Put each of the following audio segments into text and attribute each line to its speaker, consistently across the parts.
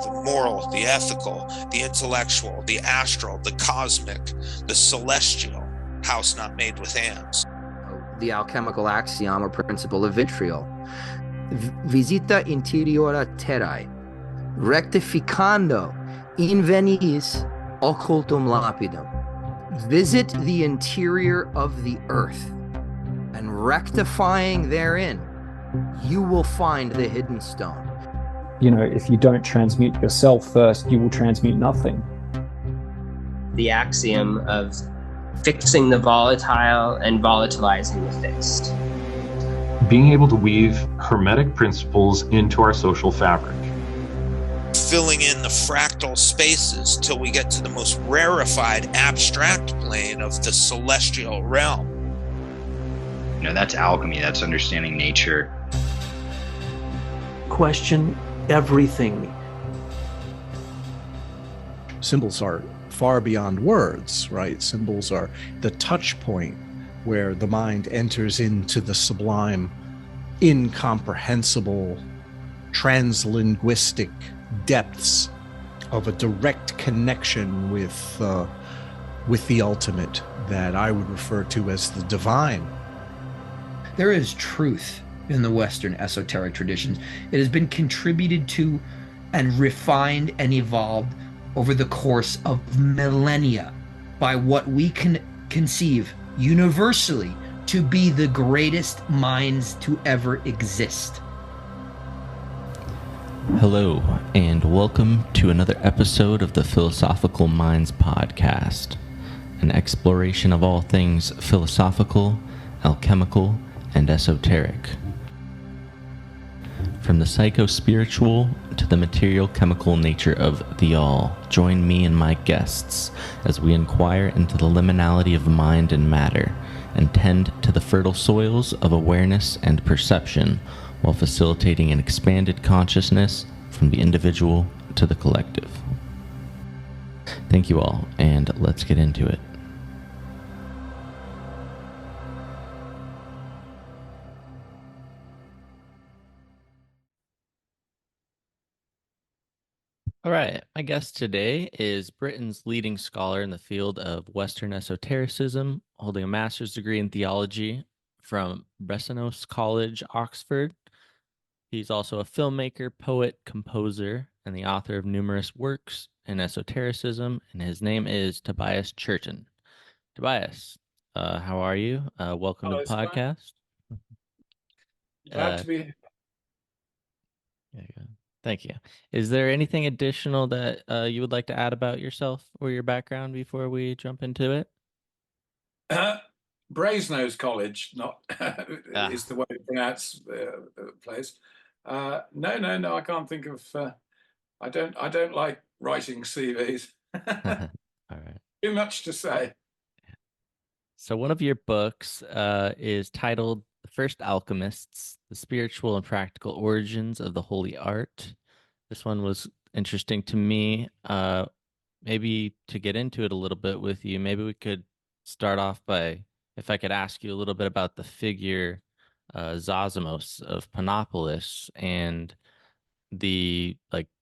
Speaker 1: the moral, the ethical, the intellectual, the astral, the cosmic, the celestial, house not made with hands.
Speaker 2: The alchemical axiom or principle of vitriol. Visita interiora terrae, rectificando inveniis occultum lapidum. Visit the interior of the earth, and rectifying therein, you will find the hidden stone.
Speaker 3: You know, if you don't transmute yourself first, you will transmute nothing.
Speaker 4: The axiom of fixing the volatile and volatilizing the fixed.
Speaker 5: Being able to weave hermetic principles into our social fabric.
Speaker 1: Filling in the fractal spaces till we get to the most rarefied abstract plane of the celestial realm.
Speaker 6: You know, that's alchemy, that's understanding nature.
Speaker 7: Question everything.
Speaker 8: Symbols are far beyond words, right? Symbols are the touch point where the mind enters into the sublime, incomprehensible, translinguistic depths of a direct connection with the ultimate that I would refer to as the divine.
Speaker 9: There is truth in the Western esoteric traditions. It has been contributed to and refined and evolved over the course of millennia by what we can conceive universally to be the greatest minds to ever exist.
Speaker 10: Hello, and welcome to another episode of the Philosophical Minds Podcast, an exploration of all things philosophical, alchemical, and esoteric. From the psycho-spiritual to the material-chemical nature of the all, join me and my guests as we inquire into the liminality of mind and matter, and tend to the fertile soils of awareness and perception, while facilitating an expanded consciousness from the individual to the collective. Thank you all, and let's get into it. All right, my guest today is Britain's leading scholar in the field of Western esotericism, holding a master's degree in theology from Brasenose College, Oxford. He's also a filmmaker, poet, composer, and the author of numerous works in esotericism, and his name is Tobias Churton. Tobias, how are you? Welcome to the podcast.
Speaker 11: Glad to be here.
Speaker 10: There you go. Thank you. Is there anything additional that you would like to add about yourself or your background before we jump into it?
Speaker 11: Brasenose College, not is the way to pronounce the place. No, I can't think of. I don't like writing CVs.
Speaker 10: All right.
Speaker 11: Too much to say.
Speaker 10: So one of your books is titled "The First Alchemists: The Spiritual and Practical Origins of the Holy Art." This one was interesting to me. Maybe to get into it a little bit with you, maybe we could start off by, if I could ask you a little bit about the figure Zosimos of Panopolis and the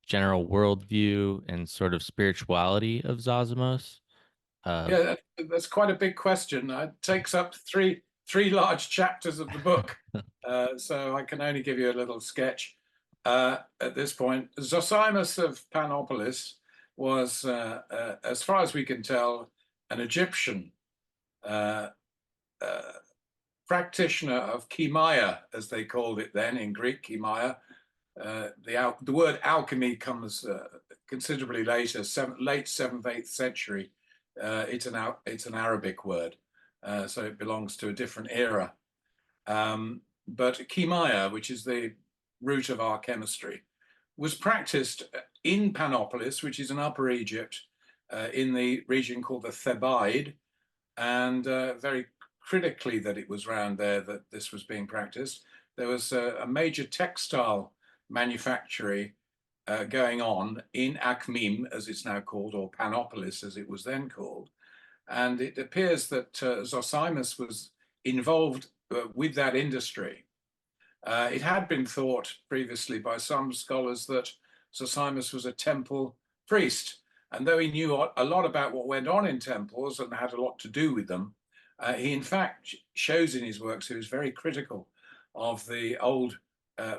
Speaker 10: general worldview and sort of spirituality of Zosimos.
Speaker 11: Yeah, that's quite a big question. It takes up three large chapters of the book, so I can only give you a little sketch at this point. Zosimos of Panopolis was, as far as we can tell, an Egyptian practitioner of chemia, as they called it then in Greek, chemia. The word alchemy comes considerably later, late 7th, 8th century. It's an Arabic word, so it belongs to a different era. But chemia, which is the root of our chemistry, was practiced in Panopolis, which is in Upper Egypt, in the region called the Thebaid, and very critically that it was around there that this was being practiced. There was a major textile manufactory going on in Akhmim, as it's now called, or Panopolis, as it was then called. And it appears that Zosimos was involved with that industry. It had been thought previously by some scholars that Zosimus was a temple priest. And though he knew a lot about what went on in temples and had a lot to do with them, he in fact shows in his works he was very critical of the old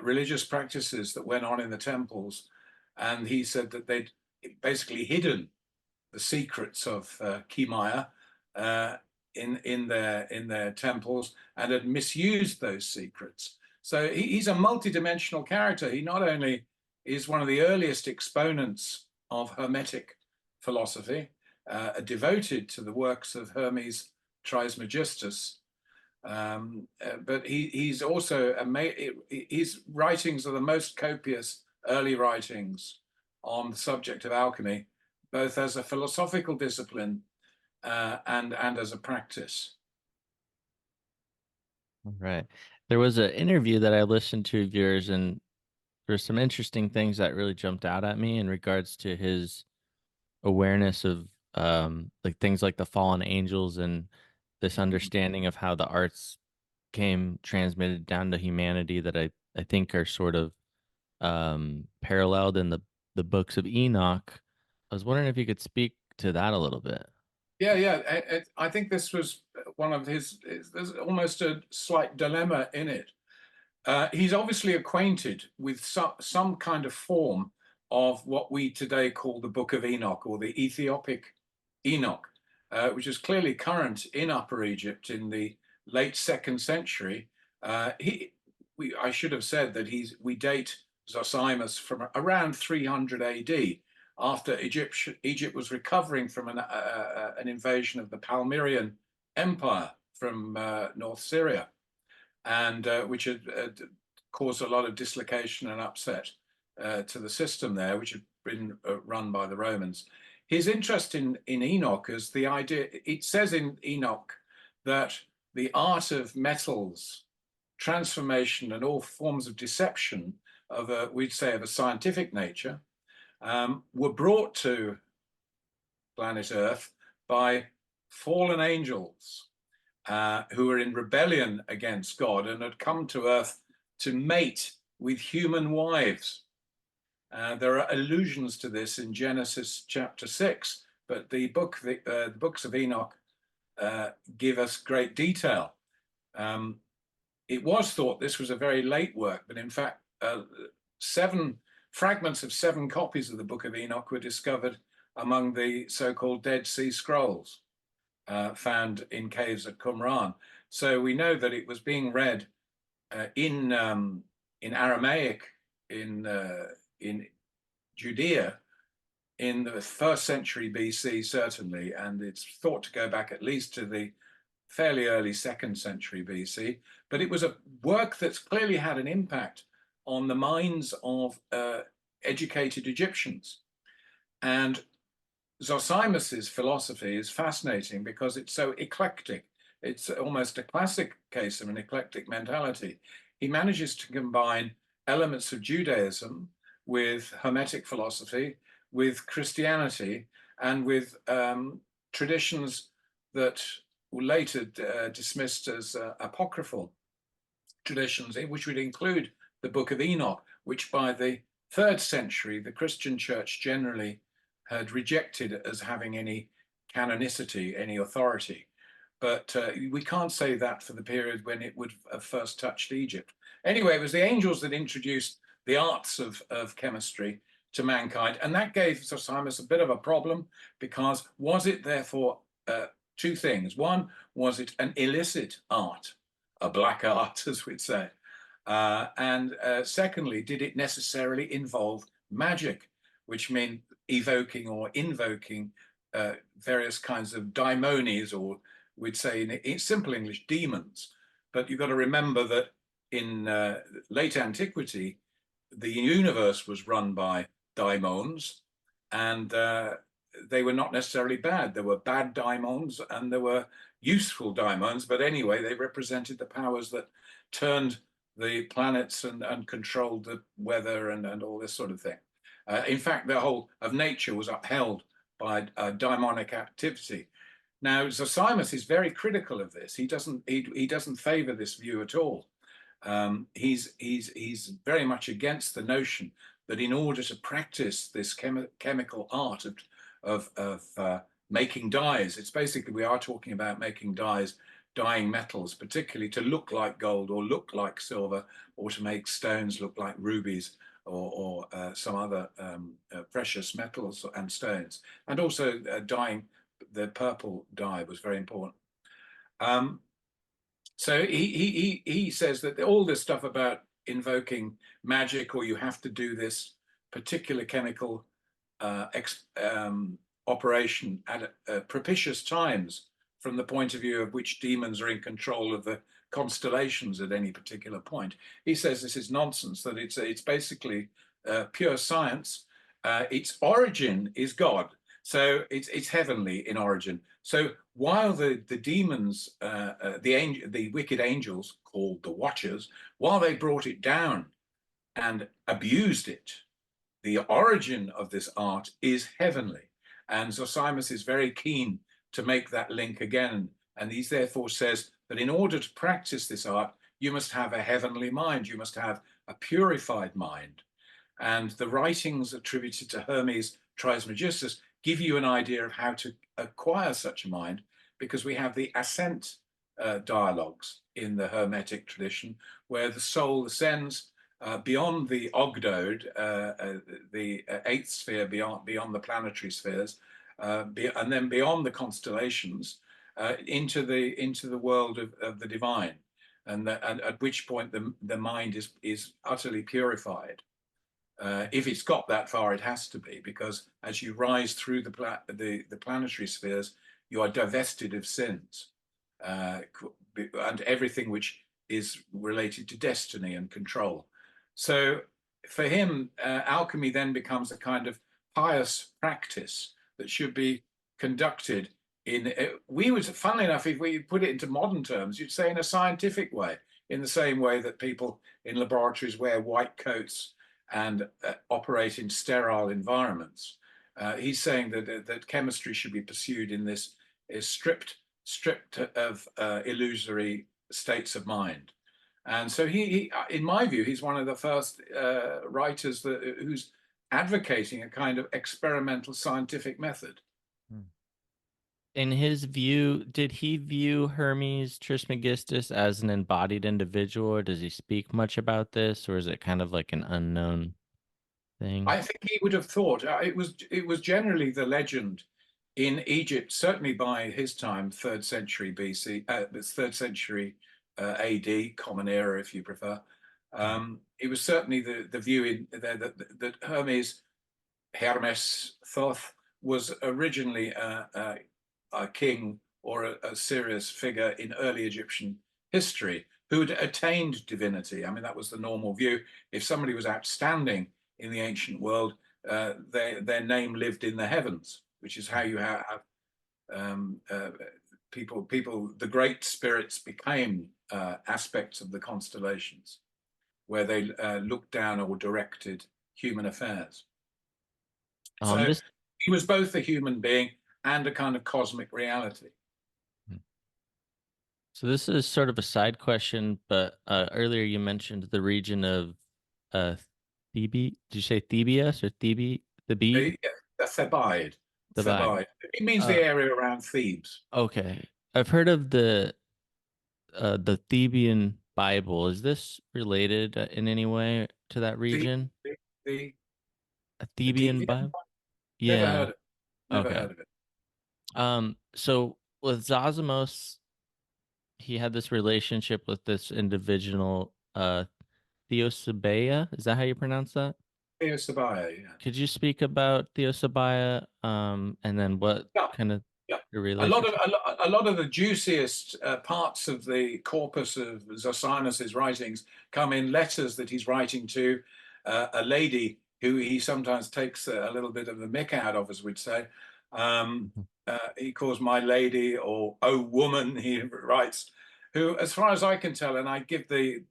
Speaker 11: religious practices that went on in the temples. And he said that they'd basically hidden the secrets of Kimaya in their temples and had misused those secrets. So he's a multidimensional character. He not only is one of the earliest exponents of Hermetic philosophy, devoted to the works of Hermes Trismegistus, but he's also his writings are the most copious early writings on the subject of alchemy, both as a philosophical discipline and as a practice.
Speaker 10: Right. There was an interview that I listened to of yours, and there's some interesting things that really jumped out at me in regards to his awareness of like things like the fallen angels and this understanding of how the arts came transmitted down to humanity that I think are sort of paralleled in the books of Enoch. I was wondering if you could speak to that a little bit.
Speaker 11: Yeah. I think this was one of there's almost a slight dilemma in it. He's obviously acquainted with some kind of form of what we today call the Book of Enoch, or the Ethiopic Enoch, which is clearly current in Upper Egypt in the late 2nd century. I should have said that we date Zosimus from around 300 AD, after Egypt was recovering from an invasion of the Palmyrean Empire from North Syria, and which had caused a lot of dislocation and upset to the system there, which had been run by the Romans. His interest in Enoch is the idea, it says in Enoch that the art of metals, transformation, and all forms of deception we'd say of a scientific nature, were brought to planet Earth by fallen angels who were in rebellion against God and had come to Earth to mate with human wives. There are allusions to this in Genesis chapter 6, but the books of Enoch give us great detail. It was thought this was a very late work, but in fact, 7 fragments of 7 copies of the Book of Enoch were discovered among the so-called Dead Sea Scrolls found in caves at Qumran. So we know that it was being read in Aramaic in Judea in the 1st century BC, certainly, and it's thought to go back at least to the fairly early 2nd century BC. But it was a work that's clearly had an impact on the minds of educated Egyptians. And Zosimus's philosophy is fascinating because it's so eclectic. It's almost a classic case of an eclectic mentality. He manages to combine elements of Judaism with Hermetic philosophy, with Christianity, and with traditions that were later dismissed as apocryphal traditions, which would include the Book of Enoch, which by the 3rd century, the Christian church generally had rejected as having any canonicity, any authority. But we can't say that for the period when it would have first touched Egypt. Anyway, it was the angels that introduced the arts of chemistry to mankind. And that gave Zosimus a bit of a problem, because was it therefore 2 things? One, was it an illicit art, a black art, as we'd say? And secondly, did it necessarily involve magic, which means evoking or invoking various kinds of daimonies, or we'd say in simple English, demons. But you've got to remember that in late antiquity, the universe was run by daimons, and they were not necessarily bad. There were bad daimons and there were useful daimons, but anyway, they represented the powers that turned the planets and controlled the weather and all this sort of thing. In fact, the whole of nature was upheld by daimonic activity. Now, Zosimus is very critical of this. He doesn't favor this view at all. He's very much against the notion that in order to practice this chemical art of making dyes, it's basically, we are talking about making dyes, dyeing metals, particularly to look like gold or look like silver, or to make stones look like rubies or some other precious metals and stones. And also dyeing the purple dye was very important. So he says that all this stuff about invoking magic, or you have to do this particular chemical operation at propitious times, from the point of view of which demons are in control of the constellations at any particular point. He says this is nonsense, that it's basically pure science. Its origin is God. So it's heavenly in origin. So while the demons, the wicked angels called the Watchers, while they brought it down and abused it, the origin of this art is heavenly. And Zosimus is very keen to make that link again. And he therefore says that in order to practice this art, you must have a heavenly mind. You must have a purified mind. And the writings attributed to Hermes Trismegistus give you an idea of how to acquire such a mind, because we have the ascent dialogues in the Hermetic tradition, where the soul ascends beyond the Ogdoad, the eighth sphere, beyond the planetary spheres, and then beyond the constellations, into the world of the divine, and at which point the mind is utterly purified. If it's got that far, it has to be, because as you rise through the planetary spheres, you are divested of sins and everything which is related to destiny and control. So for him, alchemy then becomes a kind of pious practice that should be conducted in, funnily enough, if we put it into modern terms, you'd say in a scientific way, in the same way that people in laboratories wear white coats and operate in sterile environments. He's saying that chemistry should be pursued in this stripped of illusory states of mind. And so he, in my view, he's one of the first writers who's advocating a kind of experimental scientific method.
Speaker 10: In his view, did he view Hermes Trismegistus as an embodied individual, or does he speak much about this, or is it kind of like an unknown thing?
Speaker 11: I think he would have thought it was generally the legend in Egypt, certainly by his time, 3rd century BC, 3rd century AD, Common Era, if you prefer. It was certainly the view in there that Hermes Thoth was originally a king or a serious figure in early Egyptian history who had attained divinity. I mean, that was the normal view. If somebody was outstanding in the ancient world, their name lived in the heavens, which is how you have people. The great spirits became aspects of the constellations, where they looked down or directed human affairs. So he was both a human being and a kind of cosmic reality.
Speaker 10: So this is sort of a side question, but earlier you mentioned the region of Thebe. Did you say Thebius or Thebe?
Speaker 11: The Thebaid. Thebaid. It means the area around Thebes.
Speaker 10: Okay, I've heard of the Theban Bible. Is this related in any way to that region?
Speaker 11: A
Speaker 10: Theban Bible? Yeah.
Speaker 11: Never heard of it. Never heard of it.
Speaker 10: So with Zosimus, he had this relationship with this individual, Theosebia. Is that how you pronounce that?
Speaker 11: Theosebia, yeah.
Speaker 10: Could you speak about Theosebia, and then what kind of your relationship?
Speaker 11: A lot of the juiciest parts of the corpus of Zosimus's writings come in letters that he's writing to a lady who he sometimes takes a little bit of the mick out of, as we'd say. He calls my lady, or oh woman, he writes, who, as far as I can tell, and I give the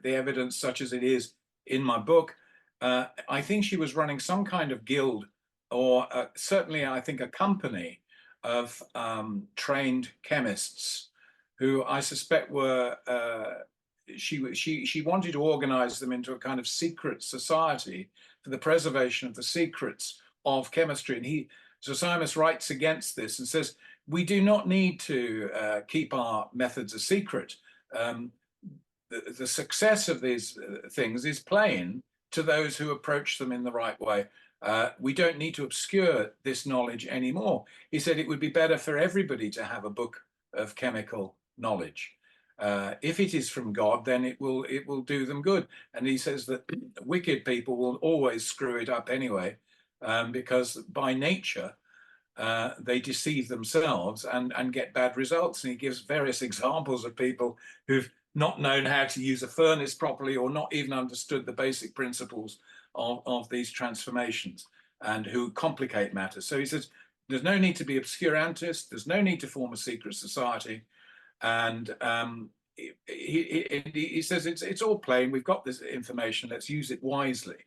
Speaker 11: evidence such as it is in my book, I think she was running some kind of guild, or certainly I think a company of trained chemists who I suspect were, she wanted to organize them into a kind of secret society for the preservation of the secrets of chemistry. And Zosimus writes against this and says, we do not need to keep our methods a secret. The success of these things is plain to those who approach them in the right way. We don't need to obscure this knowledge anymore. He said it would be better for everybody to have a book of chemical knowledge. If it is from God, then it will do them good. And he says that wicked people will always screw it up anyway, because by nature they deceive themselves and get bad results. And he gives various examples of people who've not known how to use a furnace properly, or not even understood the basic principles of these transformations, and who complicate matters. So he says there's no need to be obscurantist, there's no need to form a secret society. And he says it's all plain, we've got this information, let's use it wisely.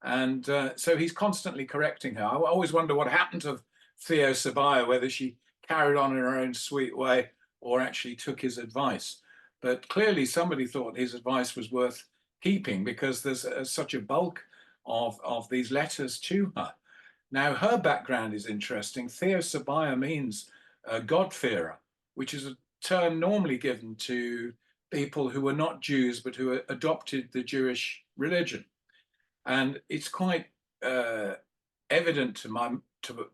Speaker 11: And so he's constantly correcting her. I always wonder what happened to Theosebia, whether she carried on in her own sweet way or actually took his advice. But clearly somebody thought his advice was worth keeping, because there's such a bulk of these letters to her. Now, her background is interesting. Theosebia means God-fearer, which is a term normally given to people who were not Jews, but who adopted the Jewish religion. And it's quite evident to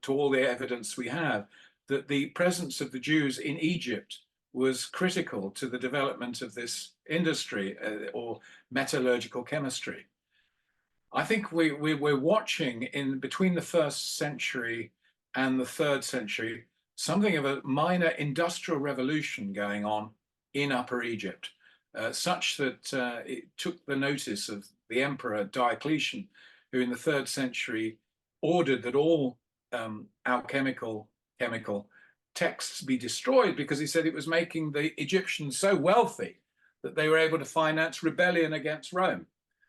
Speaker 11: all the evidence we have that the presence of the Jews in Egypt was critical to the development of this industry, or metallurgical chemistry. I think we're watching in between the 1st century and the 3rd century something of a minor industrial revolution going on in Upper Egypt, such that it took the notice of the Emperor Diocletian, who in the 3rd century ordered that all alchemical chemical texts be destroyed, because he said it was making the Egyptians so wealthy that they were able to finance rebellion against Rome.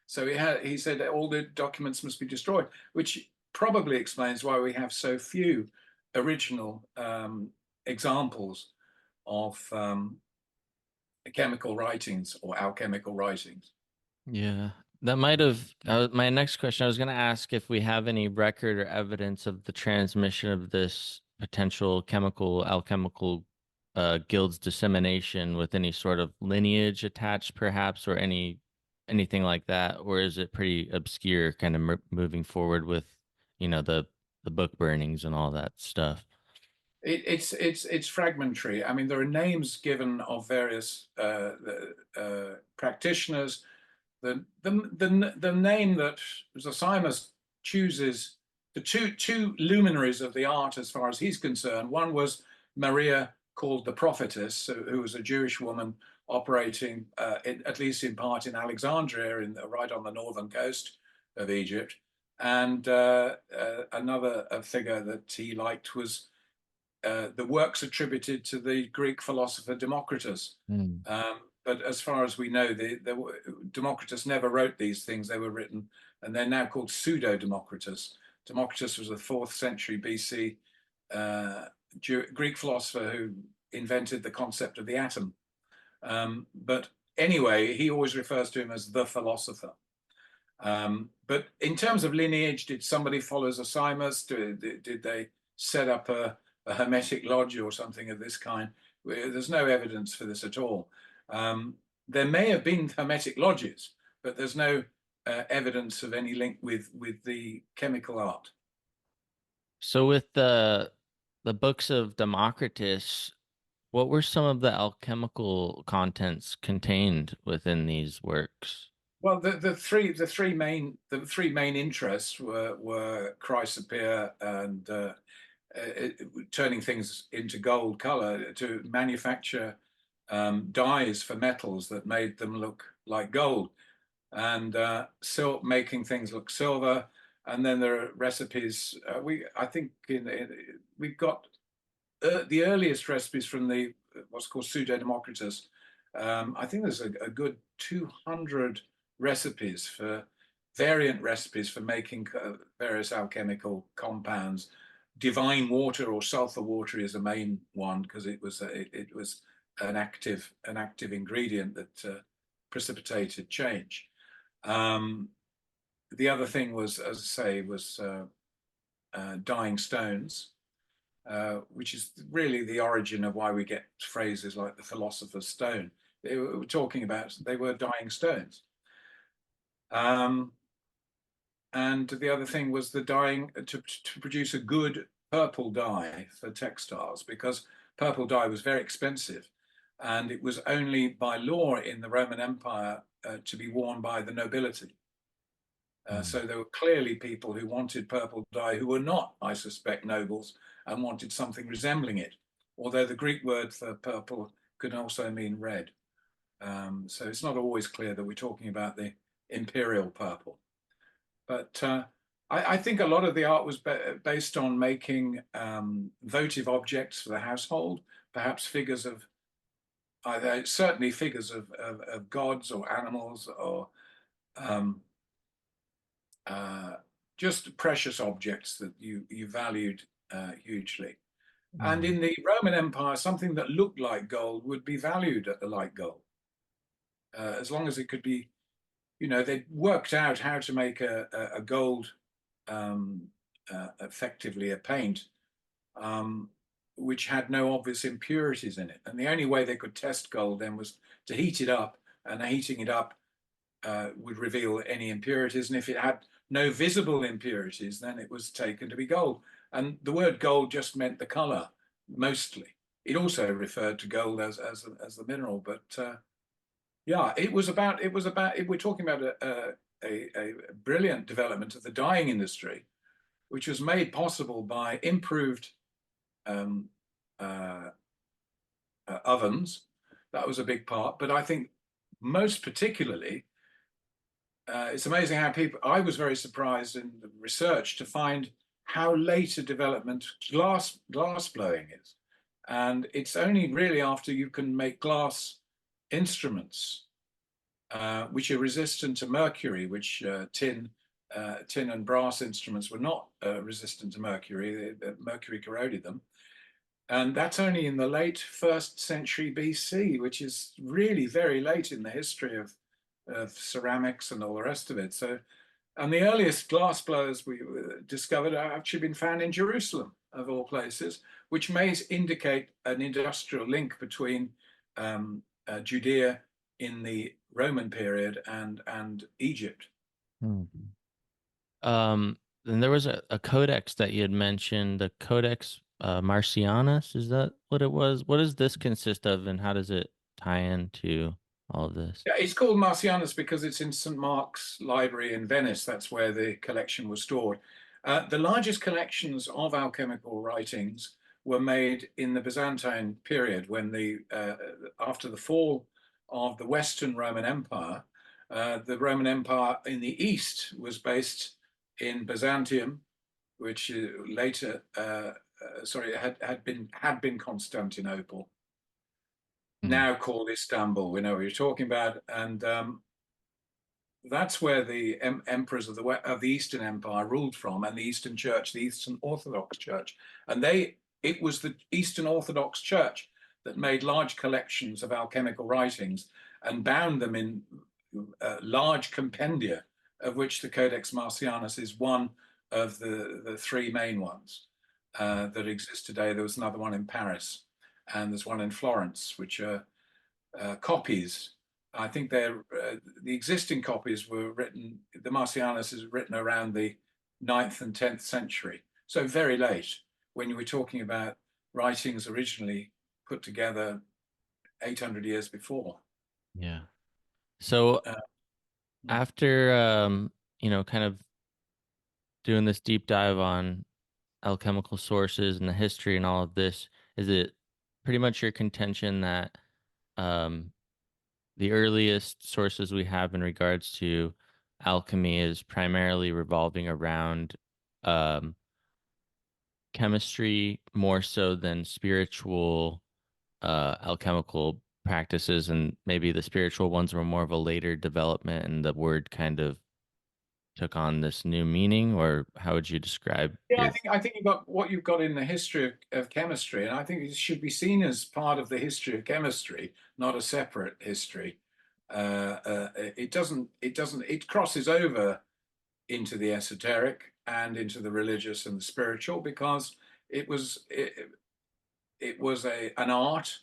Speaker 11: So he said that all the documents must be destroyed, which probably explains why we have so few original examples of chemical writings or alchemical writings.
Speaker 10: Yeah, that might have my next question. I was going to ask if we have any record or evidence of the transmission of this potential alchemical guild's dissemination with any sort of lineage attached, perhaps, or anything like that, or is it pretty obscure, kind of moving forward with, the book burnings and all that stuff?
Speaker 11: It's fragmentary. I mean, there are names given of various practitioners. The name that Zosimus chooses, the two luminaries of the art as far as he's concerned, one was Maria, called the prophetess, who was a Jewish woman operating at least in part in Alexandria, right on the northern coast of Egypt. And another figure that he liked was the works attributed to the Greek philosopher Democritus. But as far as we know, Democritus never wrote these things. They were written, and they're now called pseudo-Democritus. Democritus was a 4th century BC Greek philosopher who invented the concept of the atom. But anyway, he always refers to him as the philosopher. But in terms of lineage, did somebody follow Zosimus? Did they set up a hermetic lodge or something of this kind? There's no evidence for this at all. There may have been hermetic lodges, but there's no evidence of any link with the chemical art.
Speaker 10: So with the books of Democritus, what were some of the alchemical contents contained within these works?
Speaker 11: Well, the three main interests were chrysoprase and turning things into gold color to manufacture dyes for metals that made them look like gold, and making things look silver. And then there are recipes. I think we've got the earliest recipes from what's called pseudo-Democritus. I think there's a good 200 variant recipes for making various alchemical compounds. Divine water or sulfur water is the main one, because it was an active ingredient that precipitated change. the other thing was, as I say, was dyeing stones, which is really the origin of why we get phrases like the philosopher's stone. They were talking about, they were dyeing stones. And the other thing was the dyeing, to produce a good purple dye for textiles, because purple dye was very expensive. And it was only by law in the Roman Empire to be worn by the nobility. So there were clearly people who wanted purple dye who were not, I suspect, nobles and wanted something resembling it. Although the Greek word for purple could also mean red. So it's not always clear that we're talking about the imperial purple. But I think a lot of the art was based on making votive objects for the household, perhaps figures of, certainly figures of gods or animals, or just precious objects that you valued hugely. And in the Roman Empire, something that looked like gold would be valued like gold, as long as it could be, you know, they worked out how to make a gold, effectively a paint, which had no obvious impurities in it. And the only way they could test gold then was to heat it up, and heating it up would reveal any impurities. And if it had no visible impurities, then it was taken to be gold. And the word gold just meant the color, mostly. It also referred to gold as the mineral, but yeah, we're talking about a brilliant development of the dyeing industry, which was made possible by improved ovens. That was a big part. But I think most particularly, it's amazing how I was very surprised in the research to find how late a development glass blowing is. And it's only really after you can make glass instruments, which are resistant to mercury, which tin and brass instruments were not resistant to mercury. Mercury corroded them. And that's only in the late 1st century BC, which is really very late in the history of ceramics and all the rest of it. So, and the earliest glass blowers we discovered have actually been found in Jerusalem, of all places, which may indicate an industrial link between Judea in the Roman period and Egypt.
Speaker 10: Then there was a codex that you had mentioned, the Codex Marcianus. Is that what it was? What does this consist of, and how does it tie into all of this?
Speaker 11: Yeah, it's called Marcianus because it's in St. Mark's Library in Venice. That's where the collection was stored. The largest collections of alchemical writings were made in the Byzantine period, when after the fall of the Western Roman Empire, the Roman Empire in the East was based in Byzantium, which later, had been Constantinople, now called Istanbul. We know what you're talking about, and that's where the emperors of the Eastern Empire ruled from, and the Eastern Church, the Eastern Orthodox Church, and it was the Eastern Orthodox Church that made large collections of alchemical writings and bound them in large compendia, of which the Codex Marcianus is one of the 3 main ones that exist today. There was another one in Paris, and there's one in Florence, which are copies. I think the existing copies were written, the Marcianus is written around the 9th and 10th century. So very late, when you were talking about writings originally put together 800 years before.
Speaker 10: Yeah. So after, kind of doing this deep dive on alchemical sources and the history and all of this, is it pretty much your contention that the earliest sources we have in regards to alchemy is primarily revolving around chemistry more so than spiritual alchemical practices, and maybe the spiritual ones were more of a later development and the word kind of took on this new meaning? Or how would you describe?
Speaker 11: Yeah, I think you've got what you've got in the history of chemistry, and I think it should be seen as part of the history of chemistry, not a separate history. It crosses over into the esoteric and into the religious and the spiritual, because it was an art,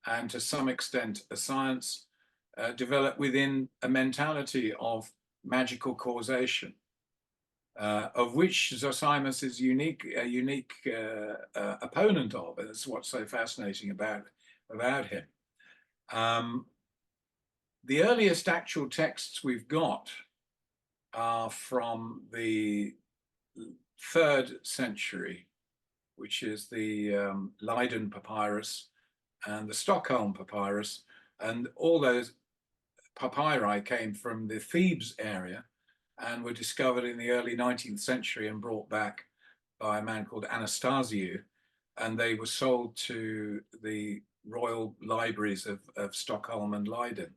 Speaker 11: and to some extent a science, developed within a mentality of magical causation, of which Zosimus is a unique opponent of. And that's what's so fascinating about him. The earliest actual texts we've got are from the 3rd century, which is the Leiden papyrus and the Stockholm papyrus. And all those papyri came from the Thebes area and were discovered in the early 19th century and brought back by a man called Anastasiou. And they were sold to the royal libraries of Stockholm and Leiden.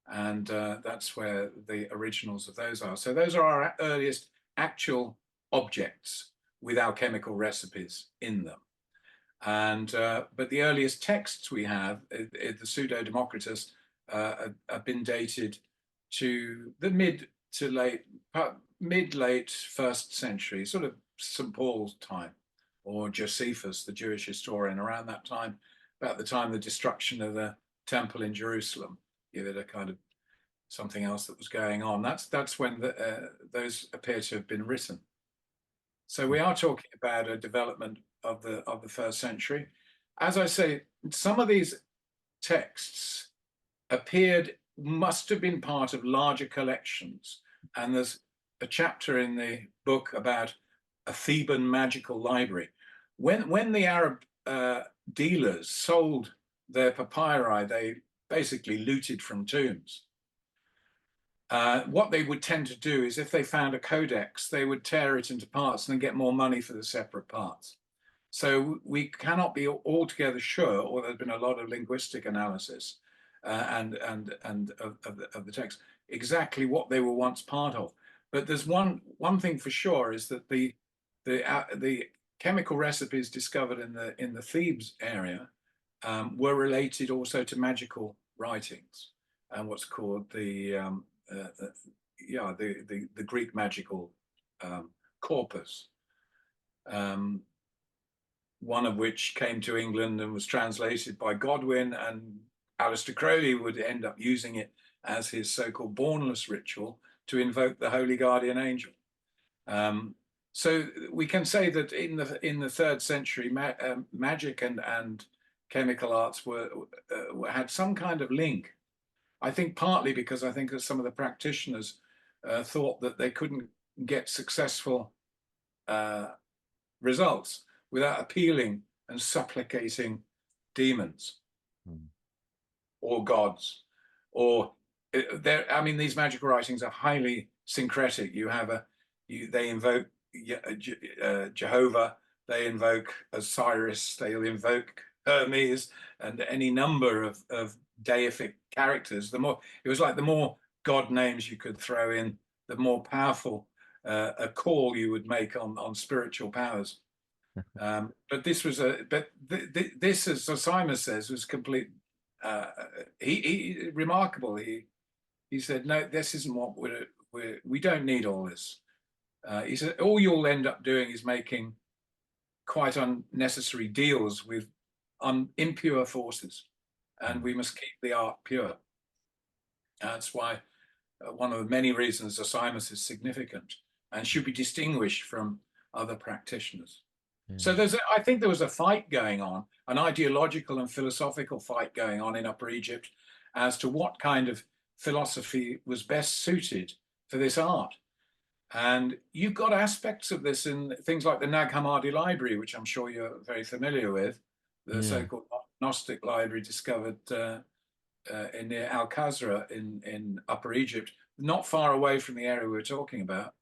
Speaker 11: And that's where the originals of those are. So those are our earliest actual objects with alchemical recipes in them. And but the earliest texts we have, the Pseudo-Democritus, have been dated to the mid to late 1st century, sort of St. Paul's time, or Josephus, the Jewish historian, around that time, about the time of the destruction of the temple in Jerusalem. Give it a kind of something else that was going on. That's when those appear to have been written. So we are talking about a development of the 1st century. As I say, some of these texts must have been part of larger collections. And there's a chapter in the book about a Theban magical library. When the Arab dealers sold their papyri, they basically looted from tombs. What they would tend to do is, if they found a codex, they would tear it into parts and then get more money for the separate parts. So we cannot be altogether sure, or there's been a lot of linguistic analysis and of the text, exactly what they were once part of. But there's one thing for sure, is that the chemical recipes discovered in the Thebes area were related also to magical writings and what's called the Greek magical corpus, one of which came to England and was translated by Godwin, and Aleister Crowley would end up using it as his so-called Bournless ritual to invoke the holy guardian angel. So we can say that in the 3rd century, magic and chemical arts had some kind of link. I think partly because I think that some of the practitioners thought that they couldn't get successful results without appealing and supplicating demons or gods. Or I mean, these magical writings are highly syncretic. They invoke Jehovah, they invoke Osiris, they'll invoke Hermes, and any number of deific characters. It was like the more god names you could throw in, the more powerful a call you would make on spiritual powers. But this was this, as Zosimus says, was complete. He remarkable. He said, no, this isn't what we don't need all this. He said, all you'll end up doing is making quite unnecessary deals with impure forces, and we must keep the art pure. That's why one of the many reasons Zosimus is significant and should be distinguished from other practitioners. Yeah. So I think there was a fight going on, an ideological and philosophical fight going on in Upper Egypt as to what kind of philosophy was best suited for this art. And you've got aspects of this in things like the Nag Hammadi library, which I'm sure you're very familiar with, the so-called Gnostic library discovered near Al-Khazra in Upper Egypt, not far away from the area we were talking about.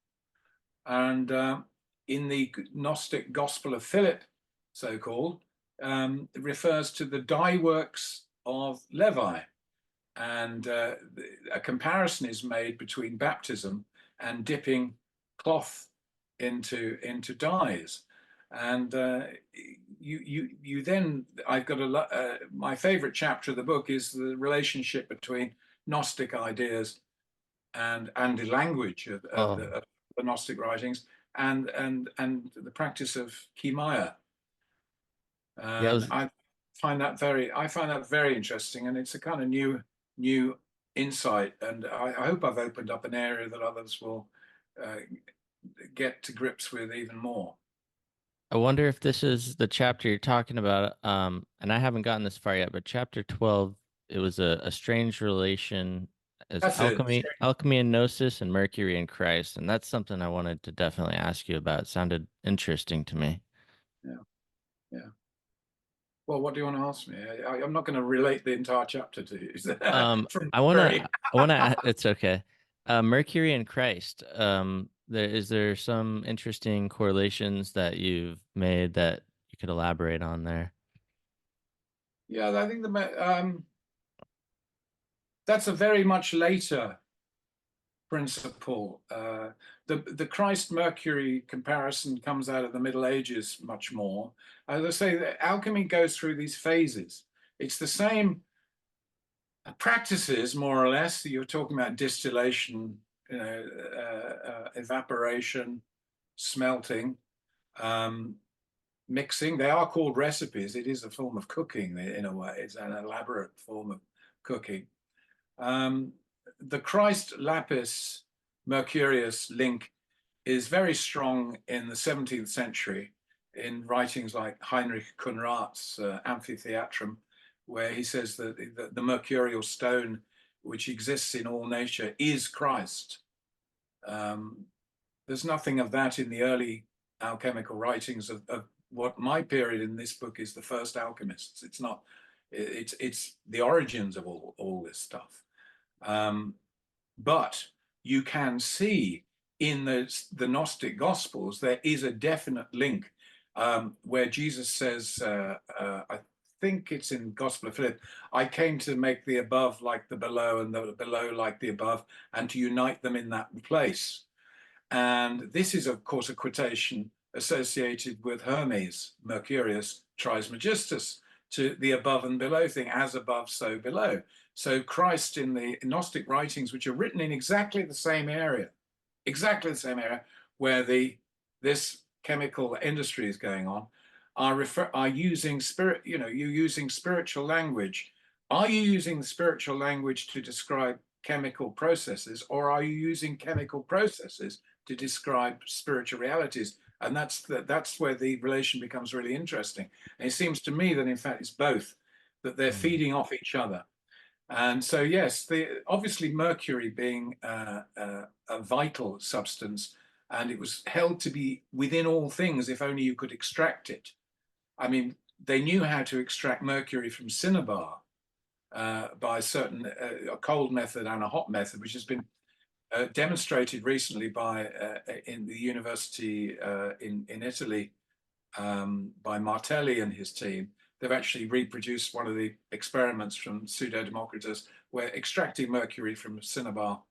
Speaker 11: And in the Gnostic Gospel of Philip, so-called, it refers to the dye works of Levi. And a comparison is made between baptism and dipping cloth into dyes. And you then, I've got my favorite chapter of the book is the relationship between Gnostic ideas and the language of,
Speaker 10: Oh.
Speaker 11: of the Gnostic writings, and the practice of Kimaya. I find that very interesting, and it's a kind of new insight. And I hope I've opened up an area that others will get to grips with even more.
Speaker 10: I wonder if this is the chapter you're talking about. And I haven't gotten this far yet, but chapter 12, it was a strange relation as
Speaker 11: That's it.
Speaker 10: alchemy and gnosis, and Mercury and Christ. And that's something I wanted to definitely ask you about. It sounded interesting to me.
Speaker 11: Yeah. Well, what do you want to ask me? I'm not going to relate the entire chapter to you.
Speaker 10: I wanna. It's okay. Mercury and Christ. Is there some interesting correlations that you've made that you could elaborate on there?
Speaker 11: Yeah, I think that's a very much later principle. The Christ Mercury comparison comes out of the Middle Ages much more. As I say, the alchemy goes through these phases. It's the same practices, more or less. You're talking about distillation, evaporation, smelting, mixing. They are called recipes. It is a form of cooking in a way. It's an elaborate form of cooking. The Christ Lapis Mercurius link is very strong in the 17th century in writings like Heinrich Kunrat's Amphitheatrum, where he says that the mercurial stone which exists in all nature is Christ. There's nothing of that in the early alchemical writings of what my period in this book is the first alchemists. It's not, it's the origins of all this stuff. But you can see in the Gnostic Gospels, there is a definite link where Jesus says, I think it's in Gospel of Philip, I came to make the above like the below and the below like the above, and to unite them in that place. And this is, of course, a quotation associated with Hermes, Mercurius, Trismegistus, to the above and below thing, as above, so below. So Christ in the Gnostic writings, which are written in exactly the same area where this chemical industry is going on, are using you're using spiritual language. Are you using spiritual language to describe chemical processes, or are you using chemical processes to describe spiritual realities? And that's where the relation becomes really interesting. And it seems to me that in fact it's both, that they're feeding off each other. And so yes, obviously mercury being a vital substance, and it was held to be within all things if only you could extract it. I mean, they knew how to extract mercury from cinnabar by a cold method and a hot method, which has been demonstrated recently by in the university in Italy by Martelli and his team. They've actually reproduced one of the experiments from Pseudo-Democritus, where extracting mercury from cinnabar.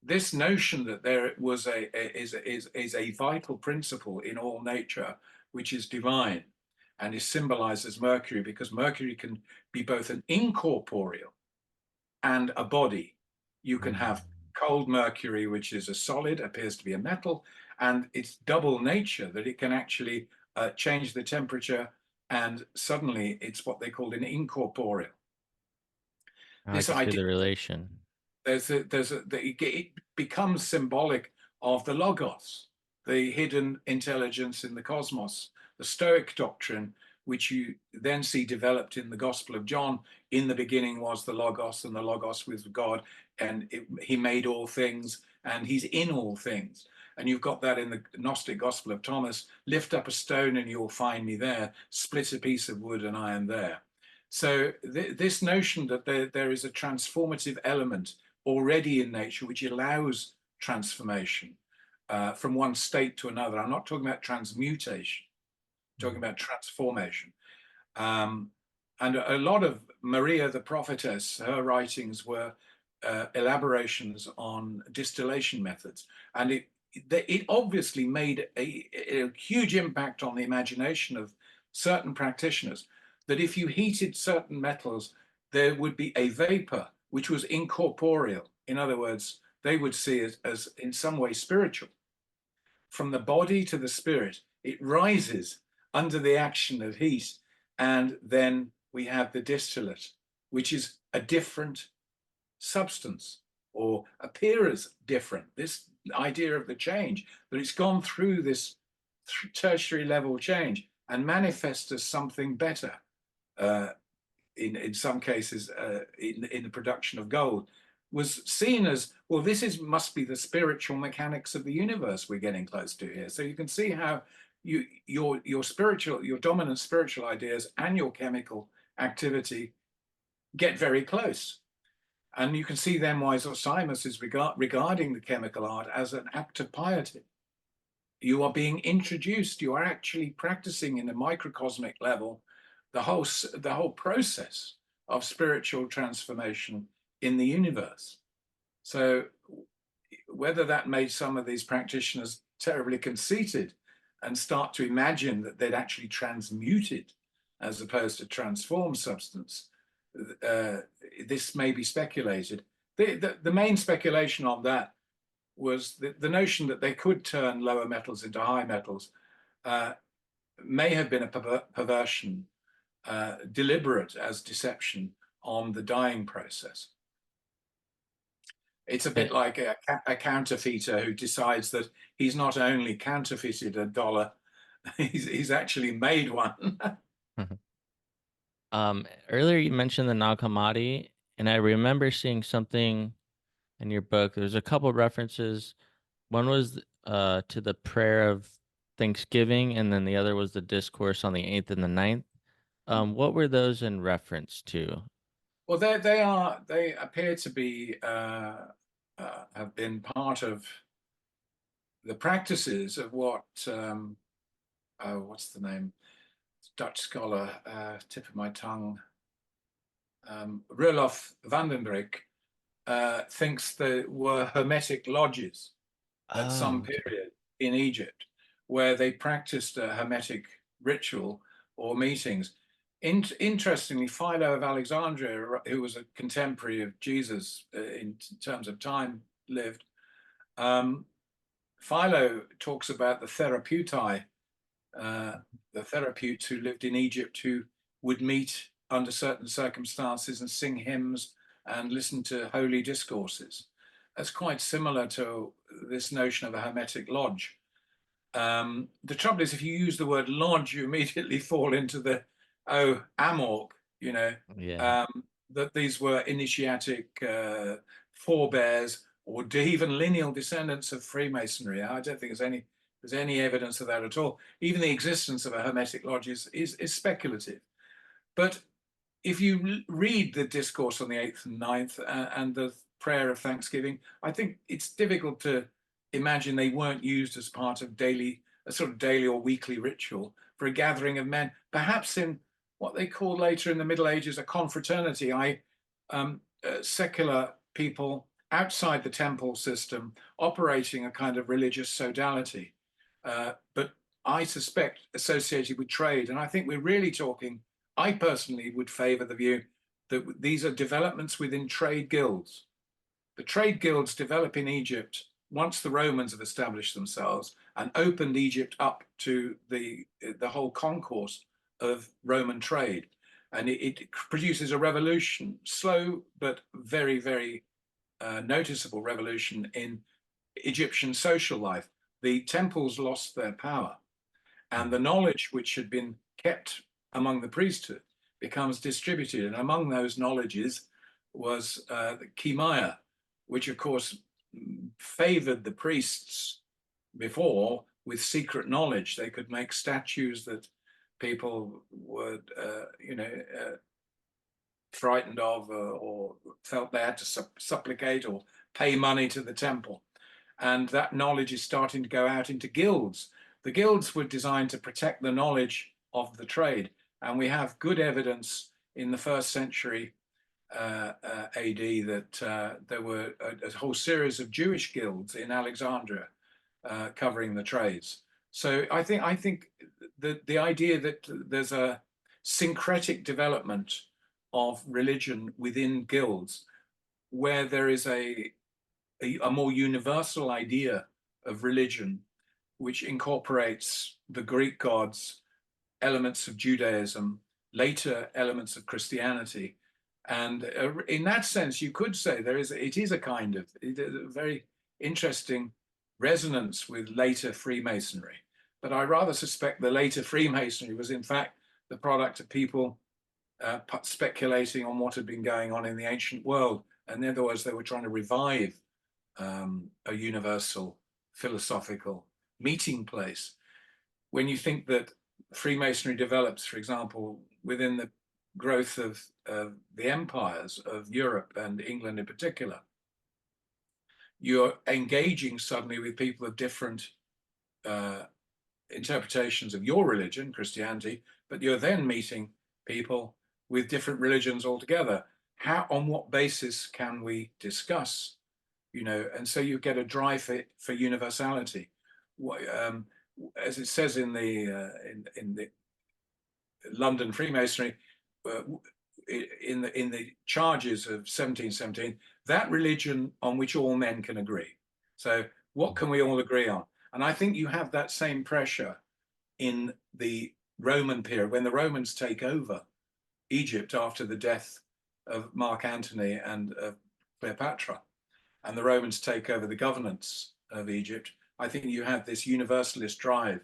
Speaker 11: This notion that there was is a vital principle in all nature, which is divine, and is symbolized as mercury, because mercury can be both an incorporeal and a body. You can have cold mercury, which is a solid, appears to be a metal, and its double nature, that it can actually change the temperature, and suddenly it's what they called an incorporeal.
Speaker 10: This idea, the relation.
Speaker 11: It becomes symbolic of the logos, the hidden intelligence in the cosmos, the Stoic doctrine, which you then see developed in the Gospel of John. In the beginning was the logos, and the logos was God, and he made all things, and he's in all things. And you've got that in the Gnostic Gospel of Thomas: lift up a stone and you'll find me there, split a piece of wood and I am there. So this notion that there is a transformative element already in nature which allows transformation from one state to another. I'm not talking about transmutation, I'm talking about transformation. And a lot of Maria the prophetess, her writings were elaborations on distillation methods, and it obviously made a huge impact on the imagination of certain practitioners, that if you heated certain metals, there would be a vapor which was incorporeal. In other words, they would see it as in some way spiritual. From the body to the spirit, it rises under the action of heat, and then we have the distillate, which is a different substance or appears different. This idea of the change, that it's gone through this tertiary level change and manifests as something better. In some cases, in the production of gold, was seen as, well, this must be the spiritual mechanics of the universe we're getting close to here. So you can see how your dominant spiritual ideas and your chemical activity get very close. And you can see then why Zosimus is regarding the chemical art as an act of piety. You are being introduced, you are actually practicing in a microcosmic level the whole process of spiritual transformation in the universe. So whether that made some of these practitioners terribly conceited and start to imagine that they'd actually transmuted as opposed to transformed substance, this may be speculated. The main speculation on that was the notion that they could turn lower metals into high metals may have been a perversion, deliberate as deception on the dyeing process. It's a bit like a counterfeiter who decides that he's not only counterfeited a dollar, he's actually made one.
Speaker 10: Earlier you mentioned the Nag Hammadi, and I remember seeing something in your book. There's a couple of references. One was to the prayer of Thanksgiving, and then the other was the discourse on the 8th and the 9th. What were those in reference to?
Speaker 11: Well, they appear to be have been part of the practices of what what's the name? Dutch scholar, tip of my tongue, Roelof van den Brik, thinks there were Hermetic lodges at some period in Egypt where they practiced a Hermetic ritual or meetings. Interestingly, Philo of Alexandria, who was a contemporary of Jesus in terms of time lived, Philo talks about the therapeutai, the therapeutes who lived in Egypt who would meet under certain circumstances and sing hymns and listen to holy discourses. That's quite similar to this notion of a Hermetic lodge. The trouble is, if you use the word lodge, you immediately fall into the amok, that these were initiatic forebears or even lineal descendants of Freemasonry. I don't think there's any evidence of that at all. Even the existence of a Hermetic lodge is speculative. But if you read the discourse on the 8th and 9th and the prayer of Thanksgiving, I think it's difficult to imagine they weren't used as part of a sort of daily or weekly ritual for a gathering of men, perhaps in what they called later in the Middle Ages a confraternity, secular people outside the temple system operating a kind of religious sodality, but I suspect associated with trade. And I think we're really talking, I personally would favor the view that these are developments within trade guilds. The trade guilds develop in Egypt once the Romans have established themselves and opened Egypt up to the whole concourse of Roman trade. And it produces a revolution, slow but very, very noticeable revolution in Egyptian social life. The temples lost their power, and the knowledge which had been kept among the priesthood becomes distributed. And among those knowledges was the Kimaya, which of course favored the priests before with secret knowledge. They could make statues that people would, frightened of or felt they had to supplicate or pay money to the temple. And that knowledge is starting to go out into guilds. The guilds were designed to protect the knowledge of the trade. And we have good evidence in the 1st century AD that there were a whole series of Jewish guilds in Alexandria covering the trades. So I think the idea that there's a syncretic development of religion within guilds where there is a more universal idea of religion, which incorporates the Greek gods, elements of Judaism, later elements of Christianity. And in that sense, you could say it is a kind of a very interesting resonance with later Freemasonry. But I rather suspect the later Freemasonry was in fact the product of people speculating on what had been going on in the ancient world. And in other words, they were trying to revive a universal philosophical meeting place. When you think that Freemasonry develops, for example, within the growth of the empires of Europe and England in particular, you're engaging suddenly with people of different interpretations of your religion, Christianity, but you're then meeting people with different religions altogether. How, on what basis can we discuss? And so you get a drive for universality. As it says in the London Freemasonry, in the charges of 1717, that religion on which all men can agree. So what can we all agree on? And I think you have that same pressure in the Roman period, when the Romans take over Egypt after the death of Mark Antony and of Cleopatra, and the Romans take over the governance of Egypt. I think you have this universalist drive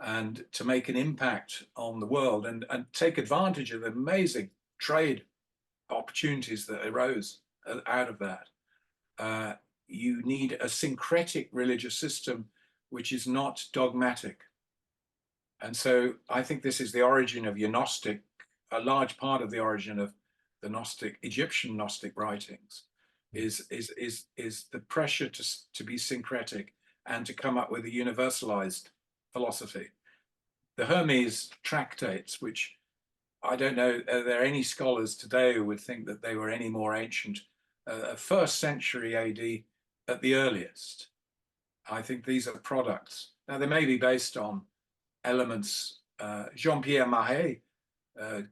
Speaker 11: and to make an impact on the world and take advantage of the amazing trade opportunities that arose out of that. You need a syncretic religious system which is not dogmatic. And so I think this is the origin of your Gnostic, a large part of the origin of the Gnostic, Egyptian Gnostic writings, is the pressure to be syncretic and to come up with a universalized philosophy. The Hermes tractates, which I don't know, are there any scholars today who would think that they were any more ancient? 1st century AD at the earliest. I think these are products. Now, they may be based on elements. Jean-Pierre Mahe,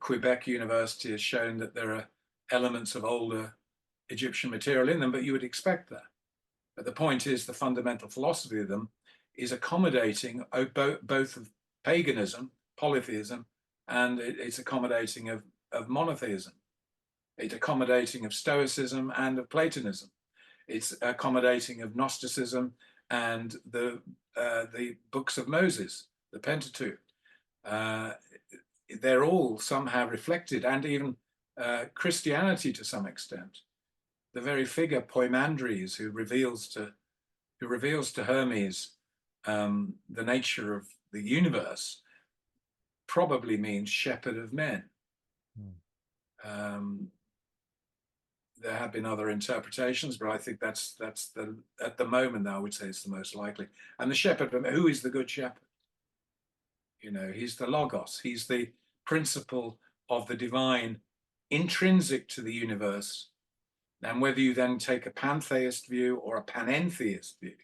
Speaker 11: Quebec University, has shown that there are elements of older Egyptian material in them, but you would expect that. But the point is, the fundamental philosophy of them is accommodating both of paganism, polytheism, and it's accommodating of monotheism. It's accommodating of Stoicism and of Platonism. It's accommodating of Gnosticism and the books of Moses, the Pentateuch. They're all somehow reflected, and even Christianity to some extent. The very figure Poimandres, who reveals to Hermes the nature of the universe, probably means shepherd of men. There have been other interpretations, but I think that's at the moment, I would say it's the most likely. And the shepherd, who is the good shepherd? He's the Logos. He's the principle of the divine intrinsic to the universe. And whether you then take a pantheist view or a panentheist view,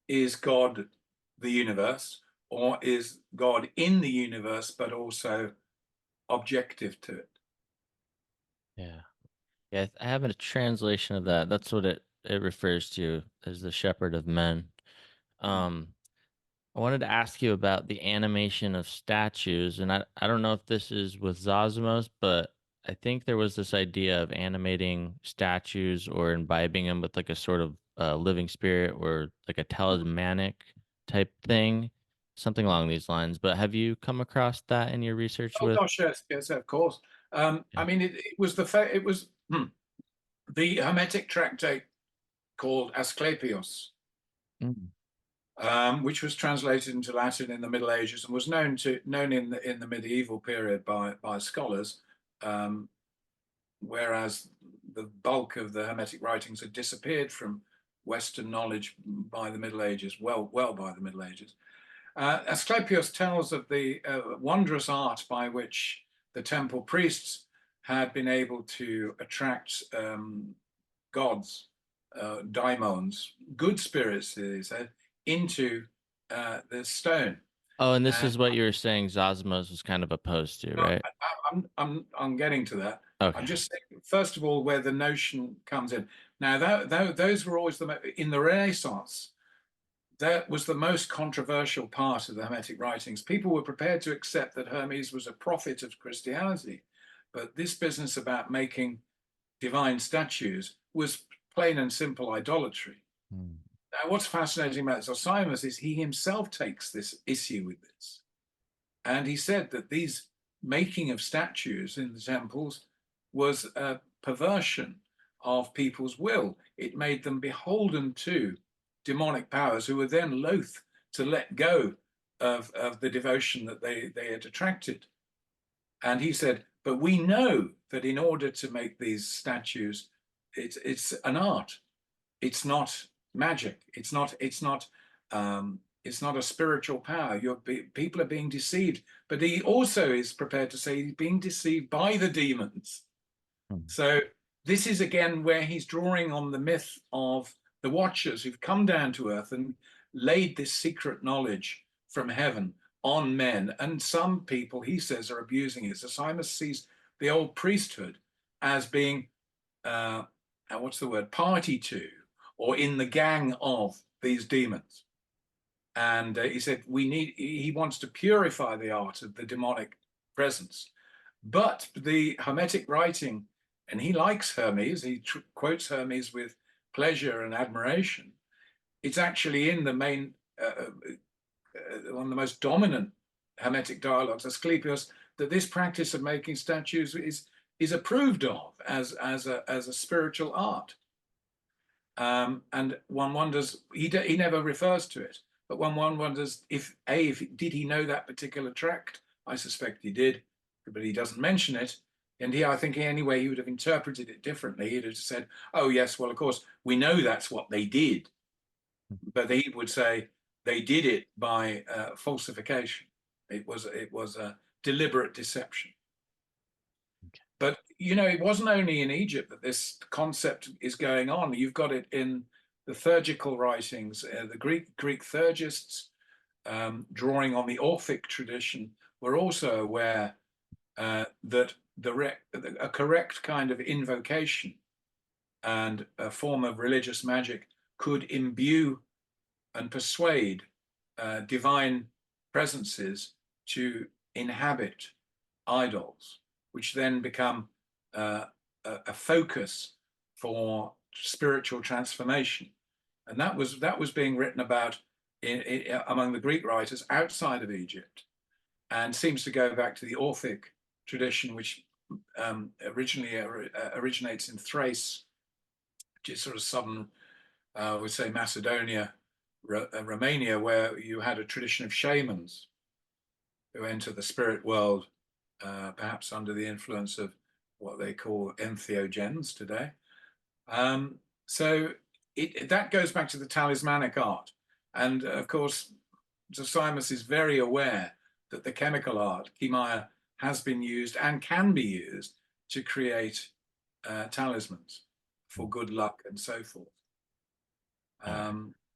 Speaker 11: is God the universe, or is God in the universe, but also objective to it?
Speaker 10: Yeah. Yeah, I have a translation of that. That's what it refers to as the shepherd of men. I wanted to ask you about the animation of statues, and I don't know if this is with Zosimos, but I think there was this idea of animating statues or imbibing them with like a sort of living spirit or like a talismanic type thing, something along these lines. But have you come across that in your research
Speaker 11: Oh
Speaker 10: with?
Speaker 11: gosh, yes, of course. I mean, it was the Hermetic tractate called Asclepios, which was translated into Latin in the Middle Ages and was known in the medieval period by scholars, whereas the bulk of the Hermetic writings had disappeared from Western knowledge by the Middle Ages, well by the Middle Ages. Asclepios tells of the wondrous art by which the temple priests had been able to attract gods, daimons, good spirits, they said, into the stone.
Speaker 10: Oh, and this
Speaker 11: And
Speaker 10: is what you were saying Zosmos was kind of opposed to, right?
Speaker 11: I'm getting to that.
Speaker 10: Okay.
Speaker 11: I'm just saying, first of all, where the notion comes in. Now, those were always in the Renaissance. That was the most controversial part of the Hermetic writings. People were prepared to accept that Hermes was a prophet of Christianity, but this business about making divine statues was plain and simple idolatry. Now, what's fascinating about Zosimus is he himself takes this issue with this. And he said that these making of statues in the temples was a perversion of people's will. It made them beholden to demonic powers who were then loath to let go of the devotion that they had attracted. And he said, but we know that in order to make these statues, it's an art. It's not magic. It's not a spiritual power. People are being deceived. But he also is prepared to say he's being deceived by the demons. So this is again where he's drawing on the myth of the Watchers who've come down to earth and laid this secret knowledge from heaven on men. And some people, he says, are abusing it. So Simus sees the old priesthood as being, party to, or in the gang of these demons. And he said, he wants to purify the art of the demonic presence. But the Hermetic writing, and he likes Hermes, he quotes Hermes with pleasure and admiration. It's actually in the main, one of the most dominant Hermetic dialogues, Asclepius, that this practice of making statues is approved of as a spiritual art. And one wonders, he never refers to it, but one wonders if did he know that particular tract? I suspect he did, but he doesn't mention it. And I think anyway, he would have interpreted it differently. He'd have said, oh yes, well, of course, we know that's what they did. But he would say they did it by falsification. It was a deliberate deception. Okay. But, it wasn't only in Egypt that this concept is going on. You've got it in the theurgical writings. The Greek theurgists, drawing on the Orphic tradition, were also aware that a correct kind of invocation and a form of religious magic could imbue and persuade divine presences to inhabit idols, which then become a focus for spiritual transformation. And that was being written about among the Greek writers outside of Egypt, and seems to go back to the Orphic tradition, which originally originates in Thrace, which is sort of southern, we'd say Macedonia, Romania, where you had a tradition of shamans who enter the spirit world, perhaps under the influence of what they call entheogens today. So that goes back to the talismanic art. And of course, Zosimus is very aware that the chemical art, chemia, has been used and can be used to create talismans for good luck and so forth.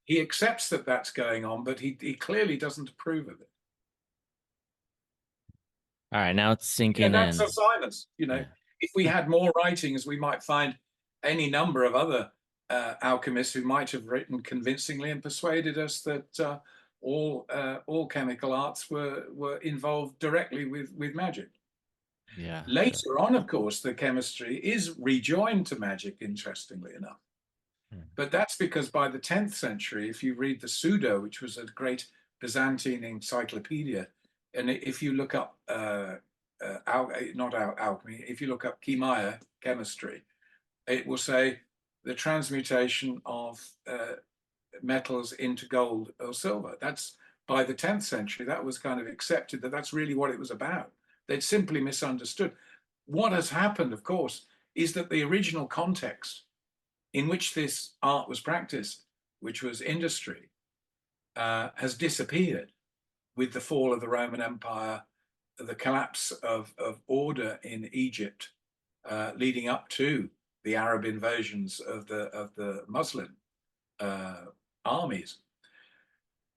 Speaker 11: He accepts that that's going on, but he clearly doesn't approve of it.
Speaker 10: All right, now it's sinking in.
Speaker 11: That's Zosimus. If we had more writings, we might find any number of other alchemists who might have written convincingly and persuaded us that all chemical arts were involved directly with magic.
Speaker 10: Yeah.
Speaker 11: Later on, of course, the chemistry is rejoined to magic, interestingly enough. But that's because by the 10th century, if you read the Pseudo, which was a great Byzantine encyclopedia, and if you look up, not alchemy, if you look up chemia, chemistry, it will say the transmutation of metals into gold or silver. That's by the 10th century, that was kind of accepted that that's really what it was about. They'd simply misunderstood. What has happened, of course, is that the original context in which this art was practiced, which was industry, has disappeared with the fall of the Roman Empire, the collapse of order in Egypt, leading up to the Arab invasions of the Muslim armies.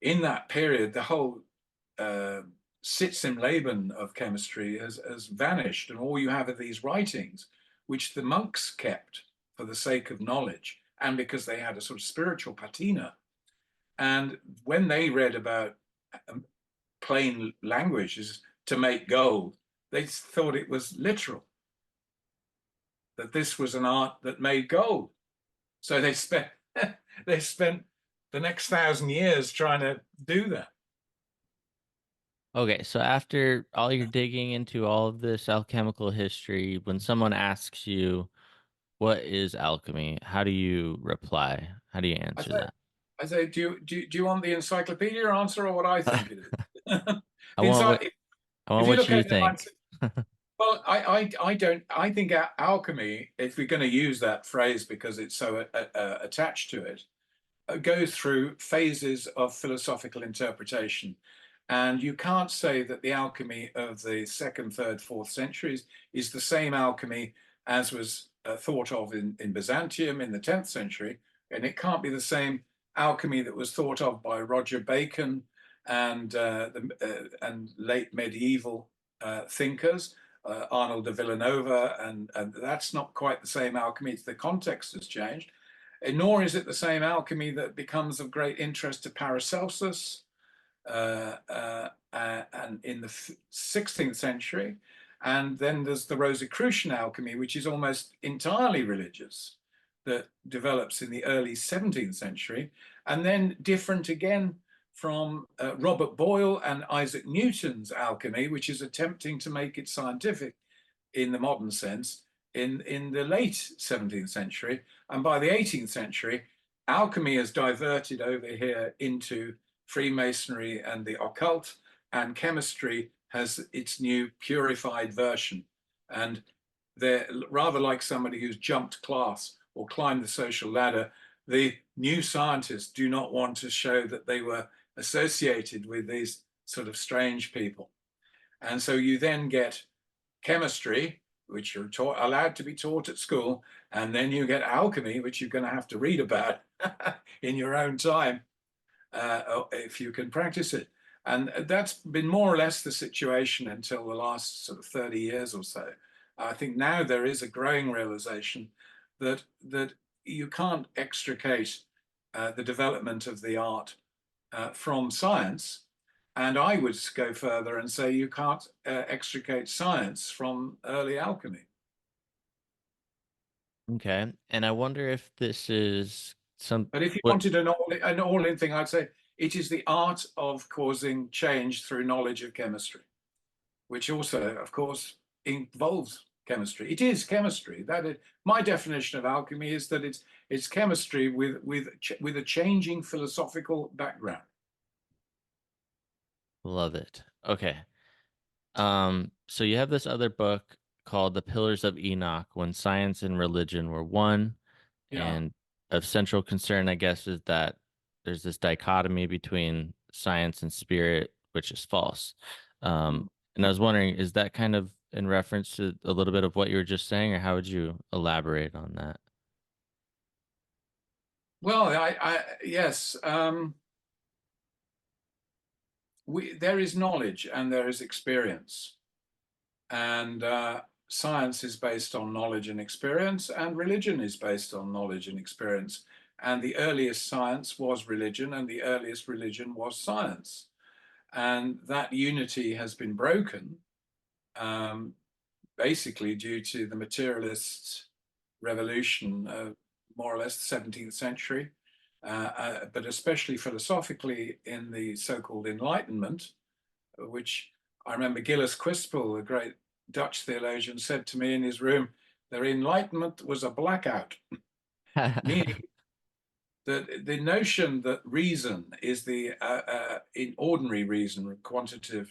Speaker 11: In that period, the whole sits im Leben of chemistry has vanished, and all you have are these writings, which the monks kept for the sake of knowledge and because they had a sort of spiritual patina. And when they read about plain languages to make gold, they thought it was literal, that this was an art that made gold. So they spent they spent the next 1,000 years trying to do that.
Speaker 10: Okay, so after all your digging into all of this alchemical history, when someone asks you, what is alchemy? How do you reply? How do you answer that?
Speaker 11: I say, do you want the encyclopedia answer or what I think it is?
Speaker 10: I want what you think.
Speaker 11: Well, I don't. I think alchemy, if we're going to use that phrase because it's so attached to it, goes through phases of philosophical interpretation. And you can't say that the alchemy of the 2nd, 3rd, 4th centuries is the same alchemy as was thought of in Byzantium in the 10th century. And it can't be the same alchemy that was thought of by Roger Bacon and late medieval thinkers, Arnold de Villanova. And that's not quite the same alchemy. The context has changed. Nor is it the same alchemy that becomes of great interest to Paracelsus and in the 16th century. And then there's the Rosicrucian alchemy, which is almost entirely religious, that develops in the early 17th century, and then different again from Robert Boyle and Isaac Newton's alchemy, which is attempting to make it scientific in the modern sense in the late 17th century. And by the 18th century, alchemy has diverted over here into Freemasonry and the occult, and chemistry has its new purified version. And they're rather like somebody who's jumped class or climbed the social ladder. The new scientists do not want to show that they were associated with these sort of strange people. And so you then get chemistry, which you're allowed to be taught at school, and then you get alchemy, which you're going to have to read about in your own time if you can practice it. And that's been more or less the situation until the last sort of 30 years or so. I think now there is a growing realization that you can't extricate the development of the art from science. And I would go further and say you can't extricate science from early alchemy.
Speaker 10: Okay. And I wonder if this is some...
Speaker 11: But if you wanted an all-in thing, I'd say it is the art of causing change through knowledge of chemistry, which also, of course, involves chemistry. It is chemistry. My definition of alchemy is that it's chemistry with a changing philosophical background.
Speaker 10: Love it. Okay. So you have this other book called The Pillars of Enoch, When Science and Religion Were One.
Speaker 11: Yeah.
Speaker 10: And of central concern, I guess, is that there's this dichotomy between science and spirit, which is false. And I was wondering, is that kind of in reference to a little bit of what you were just saying, or how would you elaborate on that?
Speaker 11: Well, yes. There is knowledge and there is experience. And science is based on knowledge and experience, and religion is based on knowledge and experience. And the earliest science was religion, and the earliest religion was science. And that unity has been broken, basically due to the materialist revolution of more or less the 17th century, but especially philosophically in the so-called Enlightenment, which I remember Gilles Quispel, the great Dutch theologian, said to me in his room, their Enlightenment was a blackout, meaning that the notion that reason is the, in ordinary reason, quantitative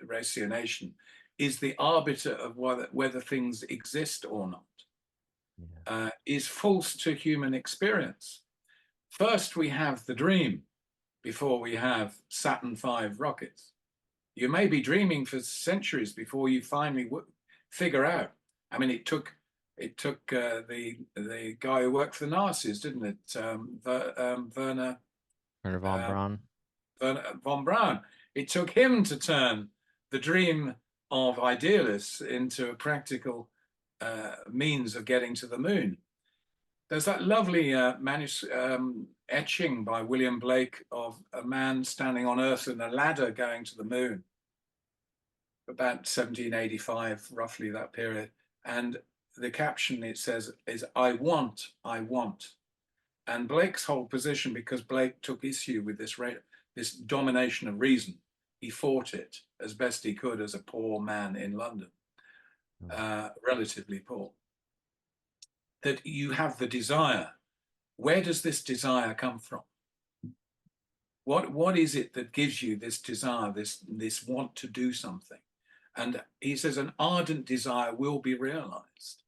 Speaker 11: rationation, is the arbiter of whether things exist or not, is false to human experience. First, we have the dream before we have Saturn V rockets. You may be dreaming for centuries before you finally figure out. I mean, it took the guy who worked for the Nazis, didn't it? Werner
Speaker 10: von Braun.
Speaker 11: Werner von Braun. It took him to turn the dream of idealists into a practical means of getting to the moon. There's that lovely etching by William Blake of a man standing on Earth in a ladder going to the moon, about 1785, roughly that period. And the caption, it says, is, "I want, I want." And Blake's whole position, because Blake took issue with this domination of reason, he fought it as best he could as a poor man in London, relatively poor. That you have the desire. Where does this desire come from? What is it that gives you this desire, this want to do something? And he says an ardent desire will be realized.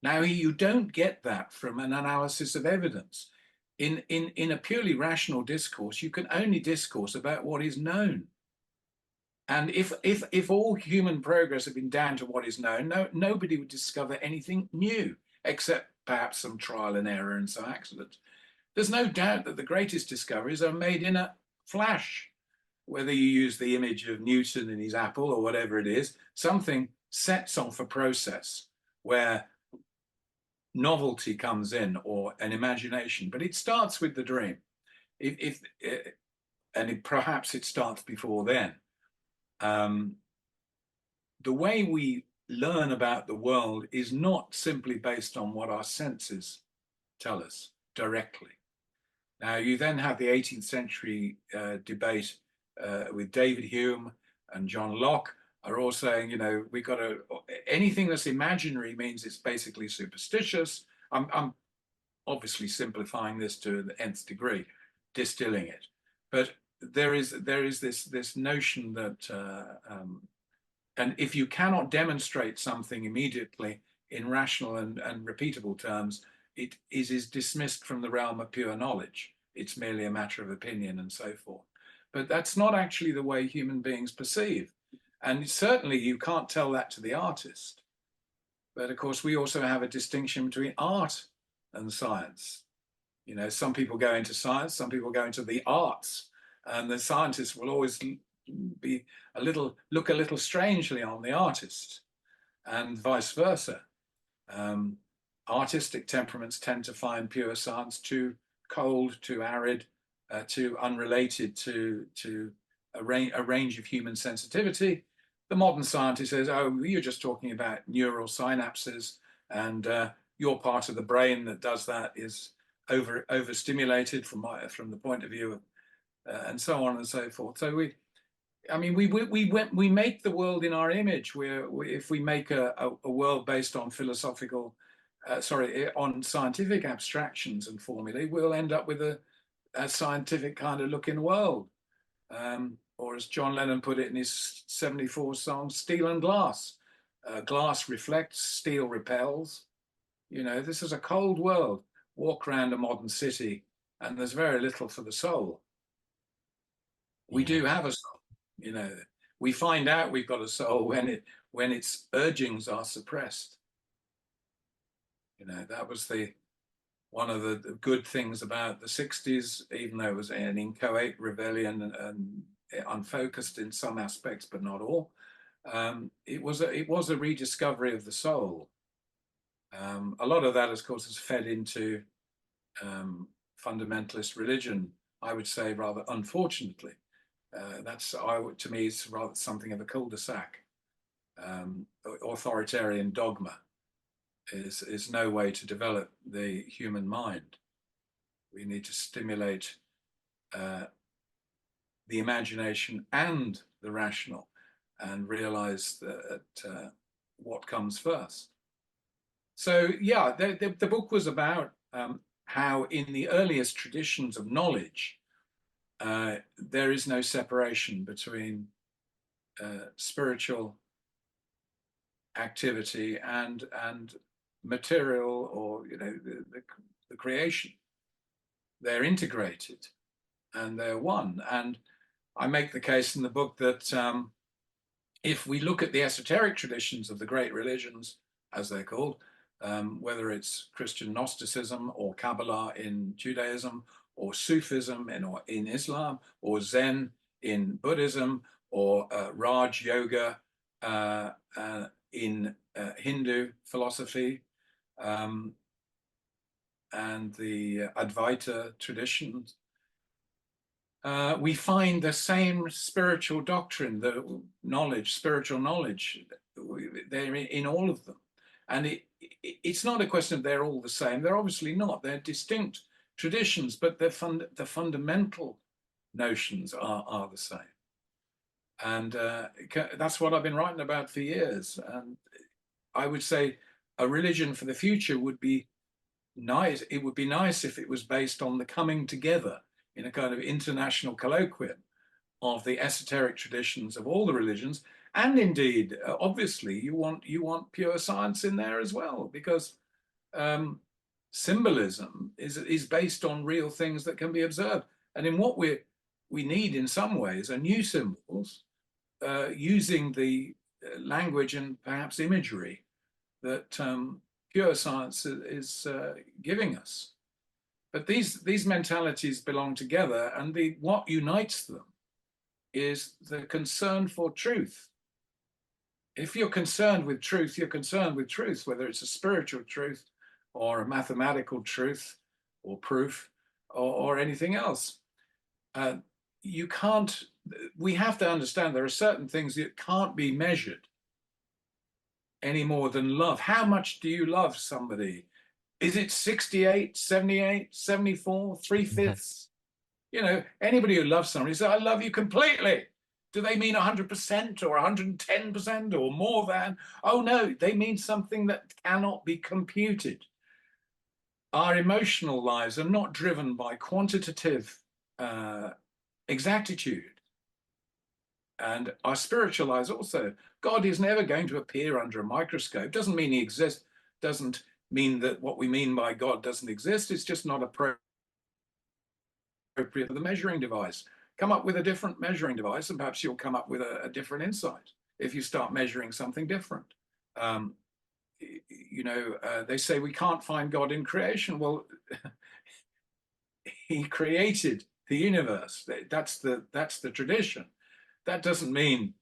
Speaker 11: Now, you don't get that from an analysis of evidence. In a purely rational discourse, you can only discourse about what is known. And if all human progress had been down to what is known, nobody would discover anything new, except perhaps some trial and error and some accident. There's no doubt that the greatest discoveries are made in a flash. Whether you use the image of Newton and his apple or whatever it is, something sets off a process where novelty comes in, or an imagination, but it starts with the dream. Perhaps it starts before then. The way we learn about the world is not simply based on what our senses tell us directly. Now, you then have the 18th century debate with David Hume and John Locke are all saying, we've got to, anything that's imaginary means it's basically superstitious. I'm obviously simplifying this to the nth degree, distilling it. But there is this notion that, and if you cannot demonstrate something immediately in rational and repeatable terms, it is dismissed from the realm of pure knowledge. It's merely a matter of opinion and so forth. But that's not actually the way human beings perceive. And certainly you can't tell that to the artist. But of course, we also have a distinction between art and science. Some people go into science, some people go into the arts, and the scientists will always be look a little strangely on the artist, and vice versa. Artistic temperaments tend to find pure science too cold, too arid, too unrelated to a range of human sensitivity. The modern scientist says, "Oh, you're just talking about neural synapses, and your part of the brain that does that is overstimulated from the point of view of," and so on and so forth. So we make the world in our image. If we make a world based on on scientific abstractions and formulae, we'll end up with a scientific kind of looking world. Or as John Lennon put it in his 74 song, steel and glass. Glass reflects, steel repels. This is a cold world. Walk around a modern city and there's very little for the soul. We do have a soul. We find out we've got a soul when its urgings are suppressed. That was one of the good things about the 60s, even though it was an inchoate rebellion and unfocused in some aspects, but not all. It was a rediscovery of the soul. A lot of that, of course, is fed into fundamentalist religion, I would say, rather unfortunately. To me, it's rather something of a cul-de-sac. Authoritarian dogma is no way to develop the human mind. We need to stimulate the imagination and the rational, and realize that what comes first. So yeah, the book was about how in the earliest traditions of knowledge, there is no separation between spiritual activity and material, or the creation. They're integrated and they're one. And I make the case in the book that if we look at the esoteric traditions of the great religions, as they're called, whether it's Christian Gnosticism or Kabbalah in Judaism, or Sufism in Islam, or Zen in Buddhism, or Raj Yoga in Hindu philosophy, and the Advaita traditions. We find the same spiritual doctrine, the knowledge, spiritual knowledge, they're in all of them. And it's not a question of they're all the same. They're obviously not. They're distinct traditions, but the fundamental notions are the same. And that's what I've been writing about for years. And I would say a religion for the future would be nice. It would be nice if it was based on the coming together in a kind of international colloquium of the esoteric traditions of all the religions. And indeed, obviously, you want pure science in there as well, because symbolism is based on real things that can be observed. And in what we need in some ways are new symbols, using the language and perhaps imagery that pure science is giving us. But these mentalities belong together, and what unites them is the concern for truth. If you're concerned with truth, you're concerned with truth, whether it's a spiritual truth or a mathematical truth or proof or anything else. We have to understand there are certain things that can't be measured any more than love. How much do you love somebody? Is it 68, 78, 74, 3/5? You know, anybody who loves somebody says, I love you completely. Do they mean 100% or 110% or more than? Oh, no, they mean something that cannot be computed. Our emotional lives are not driven by quantitative exactitude. And our spiritual lives also. God is never going to appear under a microscope. Doesn't mean he exists. Doesn't mean that what we mean by God doesn't exist. It's just not appropriate for the measuring device. Come up with a different measuring device, and perhaps you'll come up with a different insight if you start measuring something different. They say we can't find God in creation. Well, he created the universe. That's the tradition. That doesn't mean,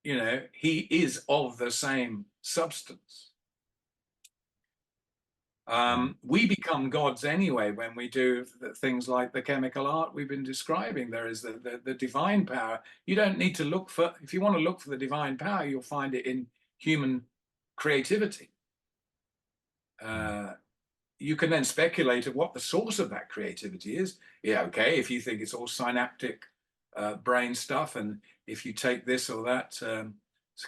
Speaker 11: he is of the same substance. We become gods anyway when we do things like the chemical art we've been describing. There is the divine power. You don't need to look for, if you want to look for the divine power, you'll find it in human creativity. You can then speculate of what the source of that creativity is. Yeah, okay, if you think it's all synaptic brain stuff, and if you take this or that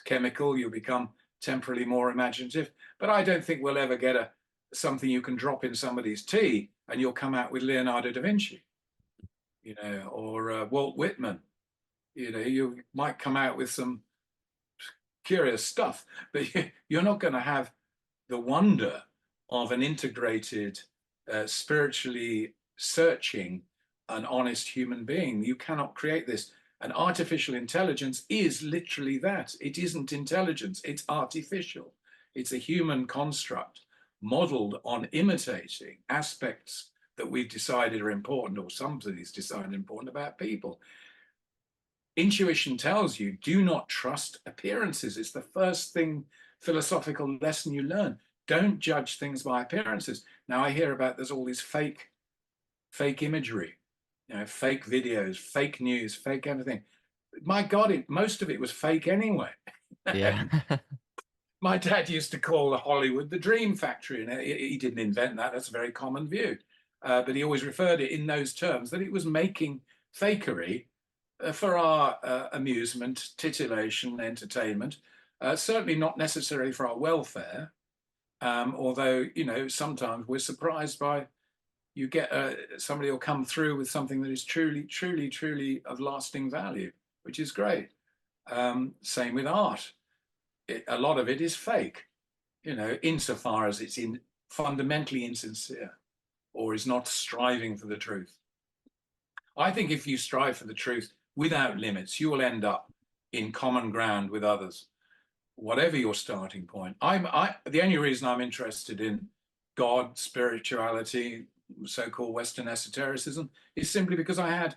Speaker 11: chemical, you'll become temporarily more imaginative. But I don't think we'll ever get something you can drop in somebody's tea and you'll come out with Leonardo da Vinci, or Walt Whitman. You might come out with some curious stuff, but you're not going to have the wonder of an integrated, spiritually searching, an honest human being. You cannot create this. And artificial intelligence is literally that. It isn't intelligence, it's artificial. It's a human construct modeled on imitating aspects that we've decided are important, or somebody's decided important about people. Intuition tells you, do not trust appearances. It's the first philosophical lesson you learn. Don't judge things by appearances. Now I hear about there's all these fake imagery, fake videos, fake news, fake everything. My God, most of it was fake anyway.
Speaker 10: Yeah.
Speaker 11: My dad used to call Hollywood the dream factory, and he didn't invent that. That's a very common view. But he always referred it in those terms, that it was making fakery for our amusement, titillation, entertainment, certainly not necessarily for our welfare. Although, sometimes we're surprised by, you get somebody will come through with something that is truly, truly, truly of lasting value, which is great. Same with art. A lot of it is fake, insofar as it's fundamentally insincere or is not striving for the truth. I think if you strive for the truth without limits, you will end up in common ground with others, whatever your starting point. The only reason I'm interested in God, spirituality, so-called Western esotericism, is simply because I had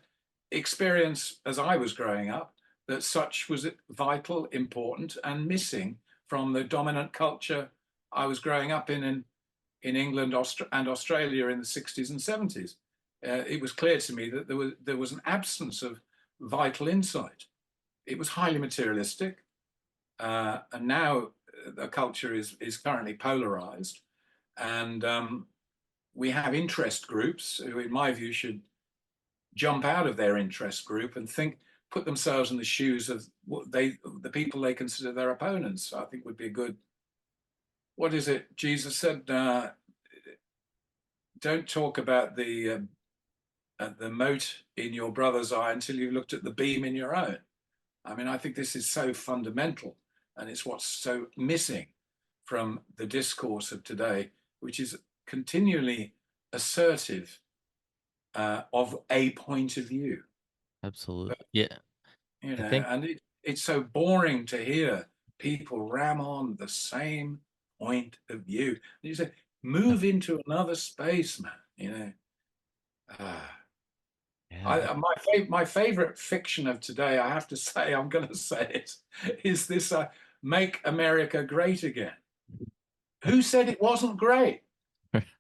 Speaker 11: experience as I was growing up that such was vital, important, and missing from the dominant culture I was growing up in England and Australia in the 60s and 70s. It was clear to me that there was an absence of vital insight. It was highly materialistic, and now the culture is currently polarized, and we have interest groups who, in my view, should jump out of their interest group and put themselves in the shoes of the people they consider their opponents. I think would be a good. What is it? Jesus said, "Don't talk about the mote in your brother's eye until you've looked at the beam in your own." I mean, I think this is so fundamental, and it's what's so missing from the discourse of today, which is continually assertive of a point of view.
Speaker 10: Absolutely. Yeah.
Speaker 11: You know,
Speaker 10: I think
Speaker 11: and it's so boring to hear people ram on the same point of view. And you say, move into another space, man. You know,
Speaker 10: yeah.
Speaker 11: my favorite fiction of today, I have to say, I'm going to say it, is this "Make America Great Again." Who said it wasn't great?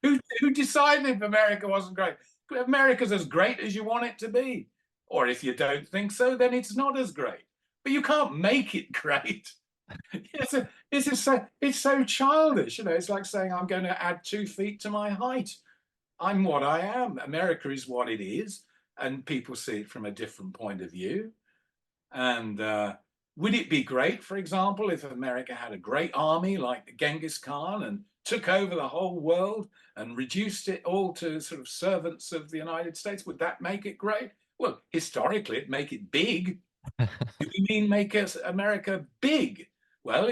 Speaker 11: Who decided if America wasn't great? America's as great as you want it to be. Or if you don't think so, then it's not as great. But you can't make it great. It's so childish. You know, it's like saying I'm going to add 2 feet to my height. I'm what I am. America is what it is, and people see it from a different point of view. And would it be great, for example, if America had a great army like Genghis Khan and took over the whole world and reduced it all to sort of servants of the United States? Would that make it great? Well, historically, it'd make it big. Do we mean make America big? Well,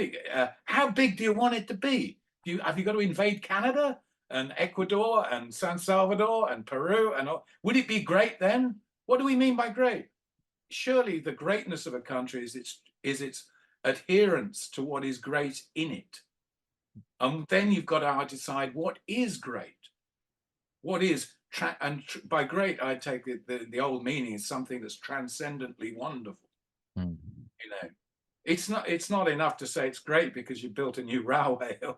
Speaker 11: how big do you want it to be? Have you got to invade Canada and Ecuador and San Salvador and Peru? And would it be great then? What do we mean by great? Surely the greatness of a country is its adherence to what is great in it. And then you've got to decide what is great. What is, by great, I take the old meaning is something that's transcendently wonderful. You know, it's not enough to say it's great because you built a new railway or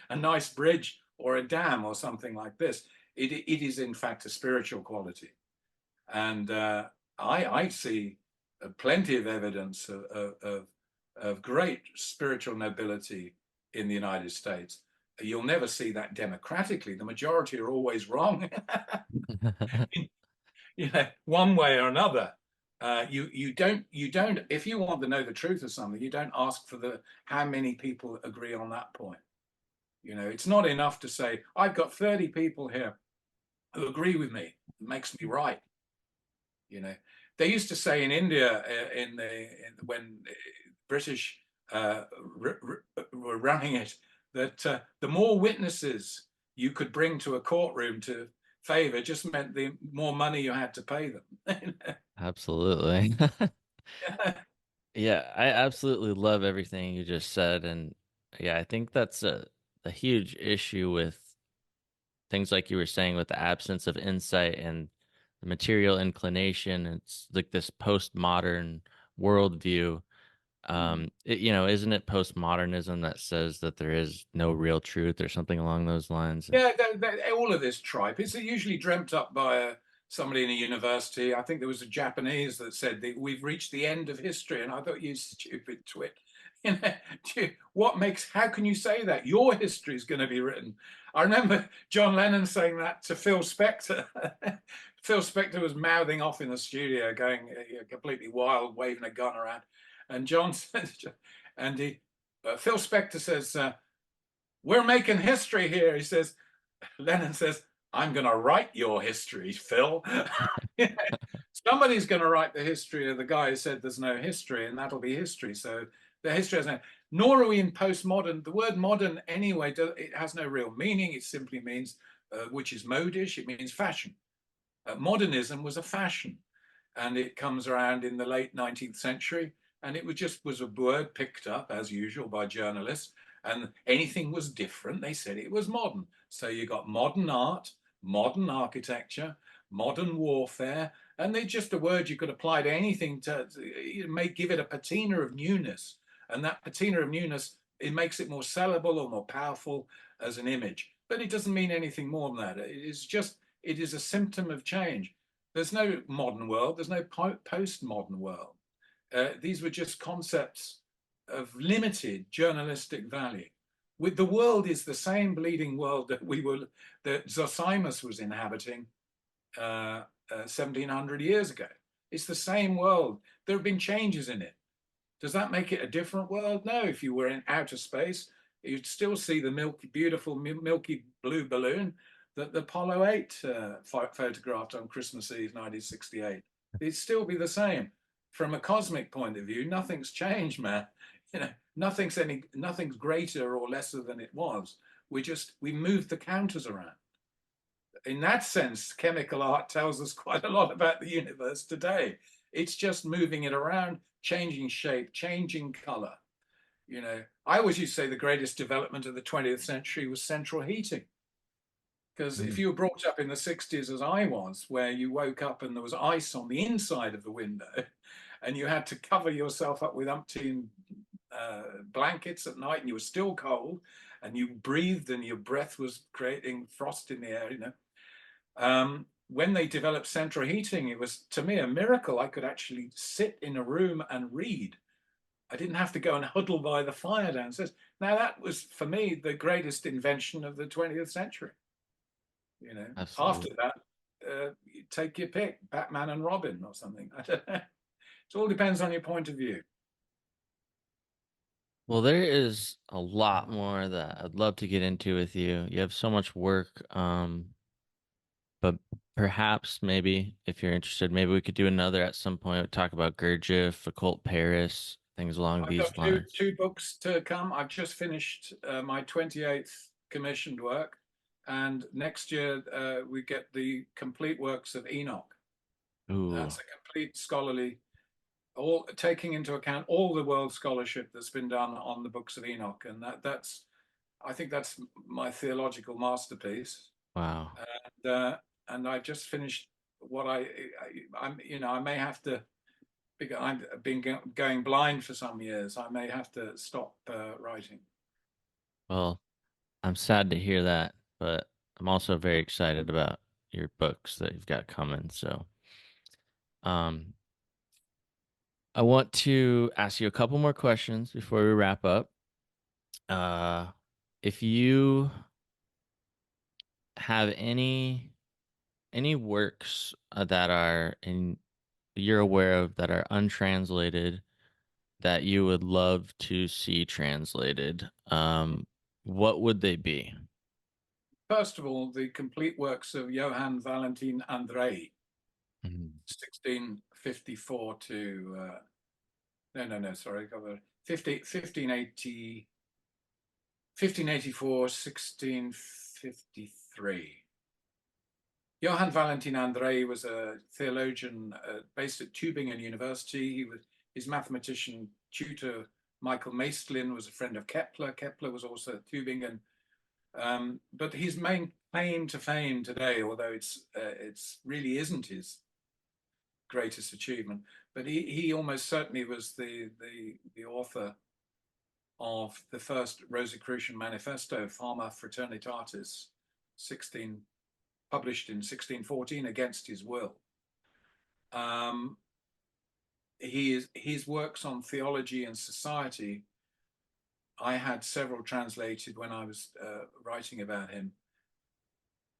Speaker 11: a nice bridge or a dam or something like this. It is in fact a spiritual quality, and I see plenty of evidence of great spiritual nobility in the United States. You'll never see that democratically. The majority are always wrong, you know, one way or another. You don't. If you want to know the truth of something, you don't ask for how many people agree on that point. You know, it's not enough to say I've got 30 people here who agree with me. It makes me right. You know, they used to say in India when British were running it that the more witnesses you could bring to a courtroom to favor just meant the more money you had to pay them.
Speaker 10: Absolutely. Yeah, I absolutely love everything you just said. And yeah, I think that's a huge issue with things like you were saying with the absence of insight and the material inclination. It's like this postmodern worldview. Isn't it postmodernism that says that there is no real truth or something along those lines?
Speaker 11: Yeah, all of this tripe. It's usually dreamt up by somebody in a university. I think there was a Japanese that said that we've reached the end of history, and I thought, you stupid twit. You know, how can you say that? Your history is going to be written. I remember John Lennon saying that to Phil Spector. Phil Spector was mouthing off in the studio, going completely wild, waving a gun around. And John says, Phil Spector says, we're making history here. He says, Lennon says, I'm going to write your history, Phil. Somebody's going to write the history of the guy who said there's no history, and that'll be history. So the history has no, nor are we in postmodern. The word modern, anyway, it has no real meaning. It simply means, which is modish, it means fashion. Modernism was a fashion, and it comes around in the late 19th century, and it was a word picked up, as usual, by journalists, and anything was different, they said it was modern. So you got modern art, modern architecture, modern warfare, and they're just a word you could apply to anything to give it a patina of newness. And that patina of newness, it makes it more sellable or more powerful as an image. But it doesn't mean anything more than that. It is a symptom of change. There's no modern world. There's no postmodern world. These were just concepts of limited journalistic value. With the world is the same bleeding world that Zosimus was inhabiting 1700 years ago. It's the same world. There have been changes in it. Does that make it a different world? No. If you were in outer space, you'd still see the beautiful milky blue balloon that the Apollo 8 photographed on Christmas Eve 1968. It'd still be the same. From a cosmic point of view, nothing's changed, man. Nothing's greater or lesser than it was. We moved the counters around. In that sense, chemical art tells us quite a lot about the universe today. It's just moving it around, changing shape, changing color. I always used to say the greatest development of the 20th century was central heating. Because if you were brought up in the 60s as I was, where you woke up and there was ice on the inside of the window and you had to cover yourself up with umpteen blankets at night and you were still cold and you breathed and your breath was creating frost in the air, when they developed central heating, it was, to me, a miracle. I could actually sit in a room and read. I didn't have to go and huddle by the fire downstairs. Now, that was, for me, the greatest invention of the 20th century. After that, you take your pick, Batman and Robin or something. I don't know. It all depends on your point of view.
Speaker 10: Well, there is a lot more that I'd love to get into with you. You have so much work, but perhaps maybe if you're interested, maybe we could do another at some point. Talk about Gurdjieff, occult Paris, things along these lines.
Speaker 11: Two books to come. I've just finished my 28th commissioned work, and next year we get the complete works of Enoch.
Speaker 10: Ooh.
Speaker 11: That's a complete scholarly, all taking into account all the world scholarship that's been done on the books of Enoch, and I think that's my theological masterpiece.
Speaker 10: Wow.
Speaker 11: And I just finished what I may have to. I've been going blind for some years. I may have to stop writing.
Speaker 10: Well, I'm sad to hear that, but I'm also very excited about your books that you've got coming. So, I want to ask you a couple more questions before we wrap up. If you have any works that are you're aware of that are untranslated that you would love to see translated, what would they be?
Speaker 11: First of all, the complete works of Johann Valentin Andrei, 1654 to 1584, 1653. Johann Valentin Andrei was a theologian based at Tübingen University. His mathematician tutor, Michael Maestlin, was a friend of Kepler. Kepler was also at Tübingen. But his main claim to fame today, although it's really isn't his greatest achievement, but he almost certainly was the author of the first Rosicrucian Manifesto, Forma Fraternitatis, published in 1614 against his will. His works on theology and society, I had several translated when I was writing about him,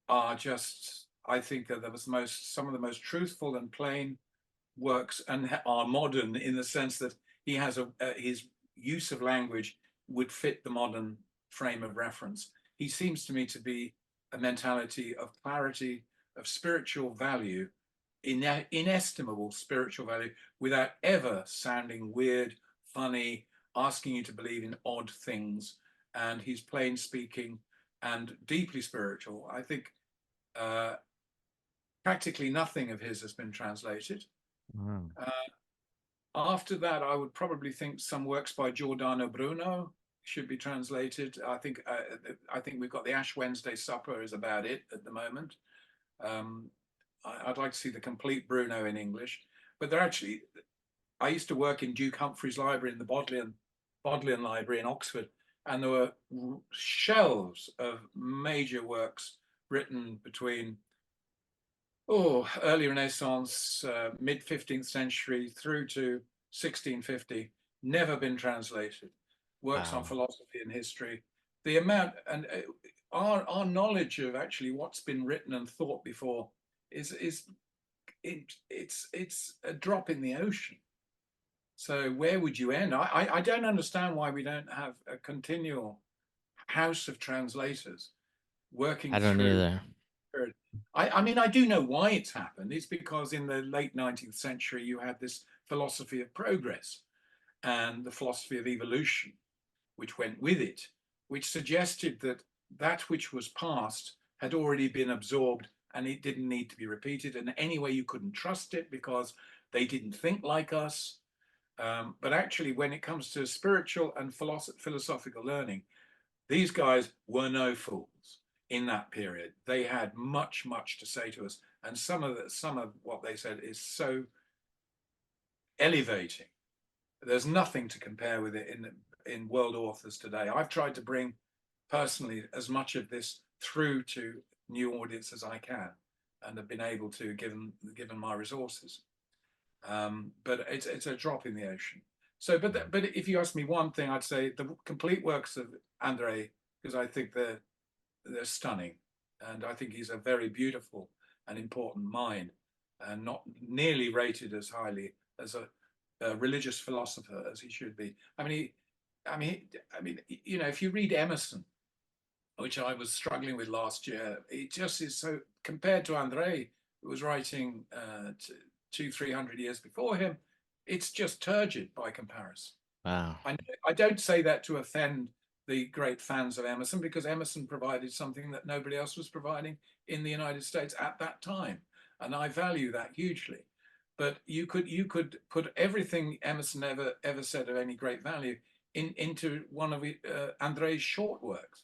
Speaker 11: are just, I think that there was some of the most truthful and plain works, and are modern in the sense that he has his use of language would fit the modern frame of reference. He seems to me to be a mentality of clarity, of spiritual value, inestimable spiritual value, without ever sounding weird, funny, asking you to believe in odd things. And he's plain speaking and deeply spiritual. I think practically nothing of his has been translated.
Speaker 10: Wow.
Speaker 11: After that, I would probably think some works by Giordano Bruno should be translated. I think we've got the Ash Wednesday Supper is about it at the moment. I'd like to see the complete Bruno in English. But they're actually, I used to work in Duke Humphrey's library in the Bodleian Library in Oxford, and there were shelves of major works written between early Renaissance, mid 15th century through to 1650, never been translated. Works on philosophy and history. The amount and our knowledge of actually what's been written and thought before it's a drop in the ocean. So where would you end? I don't understand why we don't have a continual house of translators working
Speaker 10: I don't
Speaker 11: through.
Speaker 10: either.
Speaker 11: I mean, I do know why it's happened. It's because in the late 19th century, you had this philosophy of progress and the philosophy of evolution, which went with it, which suggested that that which was past had already been absorbed and it didn't need to be repeated. And anyway, you couldn't trust it because they didn't think like us. But actually, when it comes to spiritual and philosophical learning, these guys were no fools in that period. They had much, much to say to us, and some of what they said is so elevating. There's nothing to compare with it in world authors today. I've tried to bring personally as much of this through to new audience as I can, and have been able to, given my resources. But it's a drop in the ocean. So, but if you ask me one thing, I'd say the complete works of Andrei, because I think they're stunning, and I think he's a very beautiful and important mind, and not nearly rated as highly as a religious philosopher as he should be. I mean, you know, if you read Emerson, which I was struggling with last year, it just is so, compared to Andrei, who was writing 200-300 years before him, it's just turgid by comparison.
Speaker 10: Wow.
Speaker 11: I don't say that to offend the great fans of Emerson, because Emerson provided something that nobody else was providing in the United States at that time, and I value that hugely. But you could put everything Emerson ever said of any great value into one of Andrei's short works.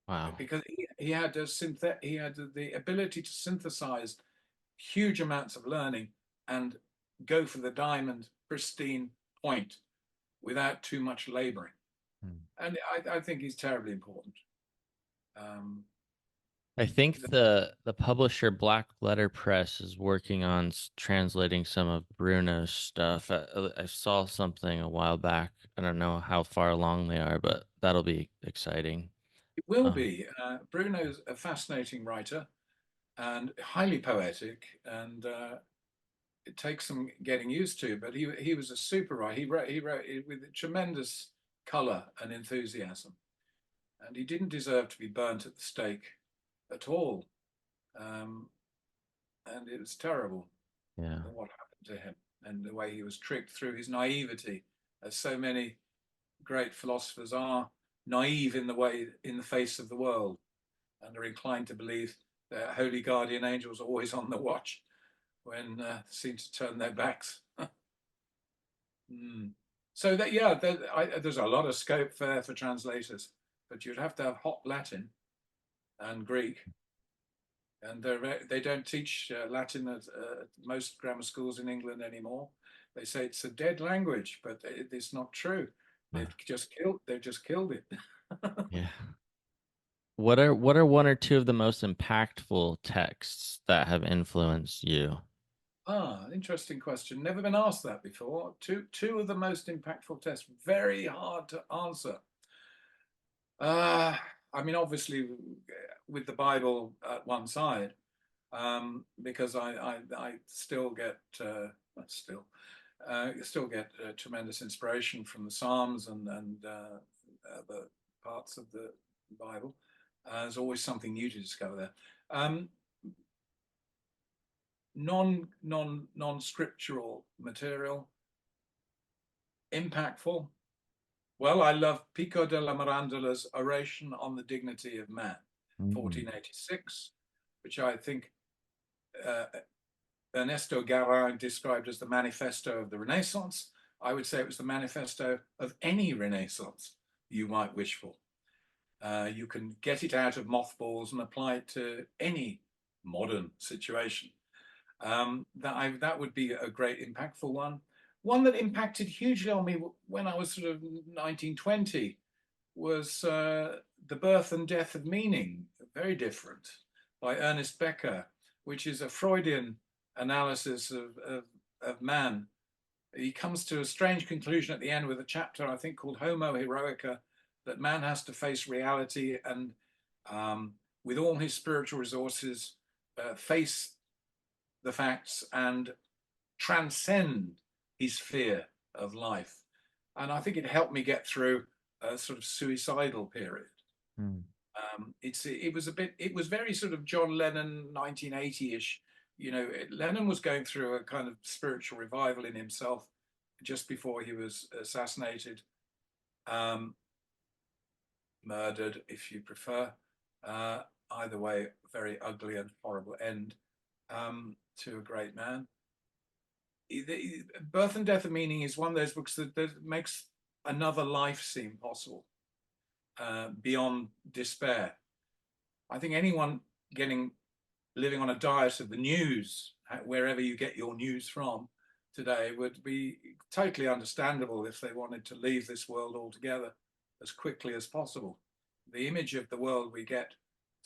Speaker 10: Wow.
Speaker 11: Because he had the ability to synthesize huge amounts of learning and go for the diamond pristine point without too much laboring. And I think he's terribly important.
Speaker 10: I think the publisher Black Letter Press is working on translating some of Bruno's stuff. I saw something a while back. I don't know how far along they are, but that'll be exciting.
Speaker 11: It will be. Bruno's a fascinating writer and highly poetic, and it takes some getting used to. But he was a super writer. He wrote with tremendous color and enthusiasm, and he didn't deserve to be burnt at the stake at all. And it was terrible.
Speaker 10: Yeah.
Speaker 11: What happened to him and the way he was tricked through his naivety, as so many great philosophers are naive in the face of the world, and are inclined to believe that holy guardian angels are always on the watch when seem to turn their backs. So that, yeah, there's a lot of scope there for translators, but you'd have to have hot Latin and Greek, and they don't teach Latin at most grammar schools in England anymore. They say it's a dead language, but it's not true. They've just killed it.
Speaker 10: Yeah. What are one or two of the most impactful texts that have influenced you?
Speaker 11: Interesting question. Never been asked that before. Two of the most impactful texts. Very hard to answer. I mean, obviously, with the Bible at one side, because I still get tremendous inspiration from the Psalms and other parts of the Bible. There's always something new to discover there. Non-scriptural material, impactful. Well, I love Pico della Mirandola's Oration on the Dignity of Man, 1486, which I think Ernesto Guerin described as the manifesto of the Renaissance. I would say it was the manifesto of any Renaissance you might wish for. You can get it out of mothballs and apply it to any modern situation. That would be a great impactful one. One that impacted hugely on me when I was sort of 1920 was The Birth and Death of Meaning, very different, by Ernest Becker, which is a Freudian analysis of man. He comes to a strange conclusion at the end with a chapter, I think, called Homo Heroica, that man has to face reality and with all his spiritual resources, face the facts and transcend his fear of life. And I think it helped me get through a sort of suicidal period. It was very sort of John Lennon 1980-ish. You know, Lennon was going through a kind of spiritual revival in himself just before he was assassinated, murdered, if you prefer. Either way, very ugly and horrible end to a great man. Birth and Death of Meaning is one of those books that makes another life seem possible beyond despair. I think anyone living on a diet of the news, wherever you get your news from today, would be totally understandable if they wanted to leave this world altogether as quickly as possible. The image of the world we get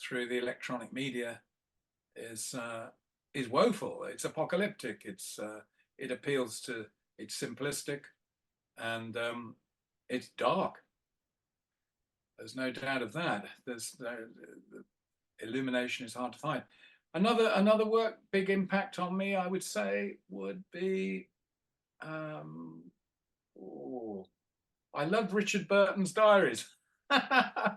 Speaker 11: through the electronic media is woeful. It's apocalyptic. It appeals to, it's simplistic, and it's dark. There's no doubt of that. Illumination is hard to find. Another work, big impact on me, I would say, would be, I love Richard Burton's diaries. I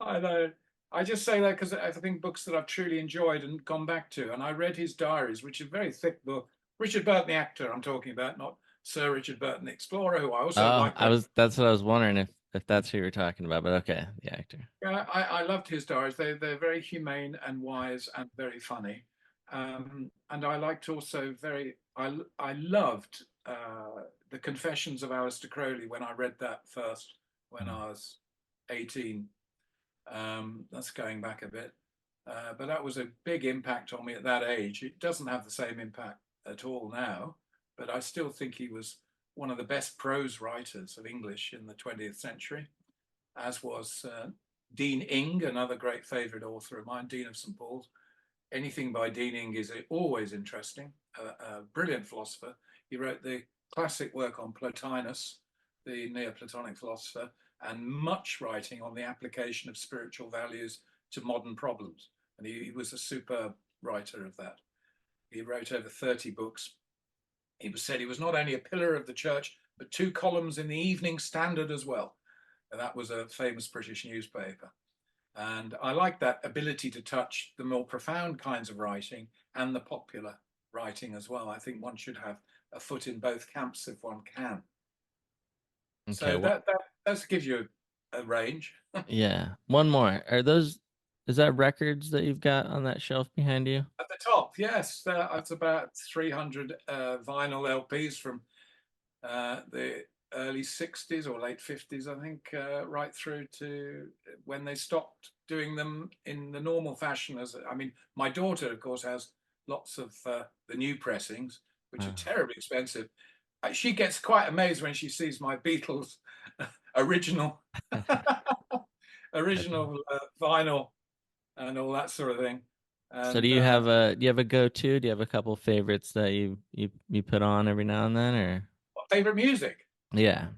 Speaker 11: know. I just say that because I think books that I've truly enjoyed and gone back to. And I read his diaries, which is a very thick book. Richard Burton, the actor, I'm talking about, not Sir Richard Burton, the explorer, who I also like.
Speaker 10: That's what I was wondering if that's who you were talking about. But okay, the actor.
Speaker 11: Yeah, I loved his diaries. They're very humane and wise and very funny. And I liked also I loved The Confessions of Aleister Crowley when I read that first when I was 18. That's going back a bit, but that was a big impact on me at that age. It doesn't have the same impact at all now, but I still think he was one of the best prose writers of English in the 20th century, as was Dean Inge, another great favorite author of mine, Dean of St. Paul's. Anything by Dean Inge is always interesting, a brilliant philosopher. He wrote the classic work on Plotinus, the Neoplatonic philosopher, and much writing on the application of spiritual values to modern problems. And he was a superb writer of that. He wrote over 30 books. He said he was not only a pillar of the church, but 2 columns in the Evening Standard as well. And that was a famous British newspaper. And I like that ability to touch the more profound kinds of writing and the popular writing as well. I think one should have a foot in both camps if one can. Okay, so that gives you a range.
Speaker 10: Yeah. One more. Is that records that you've got on that shelf behind you?
Speaker 11: At the top, yes. That's about 300 vinyl LPs from the early 60s or late 50s, I think, right through to when they stopped doing them in the normal fashion. My daughter, of course, has lots of the new pressings, which are terribly expensive. She gets quite amazed when she sees my Beatles original vinyl and all that sort of thing. And,
Speaker 10: so do you have a go-to? Do you have a couple favorites that you put on every now and then, or
Speaker 11: favorite music?
Speaker 10: Yeah.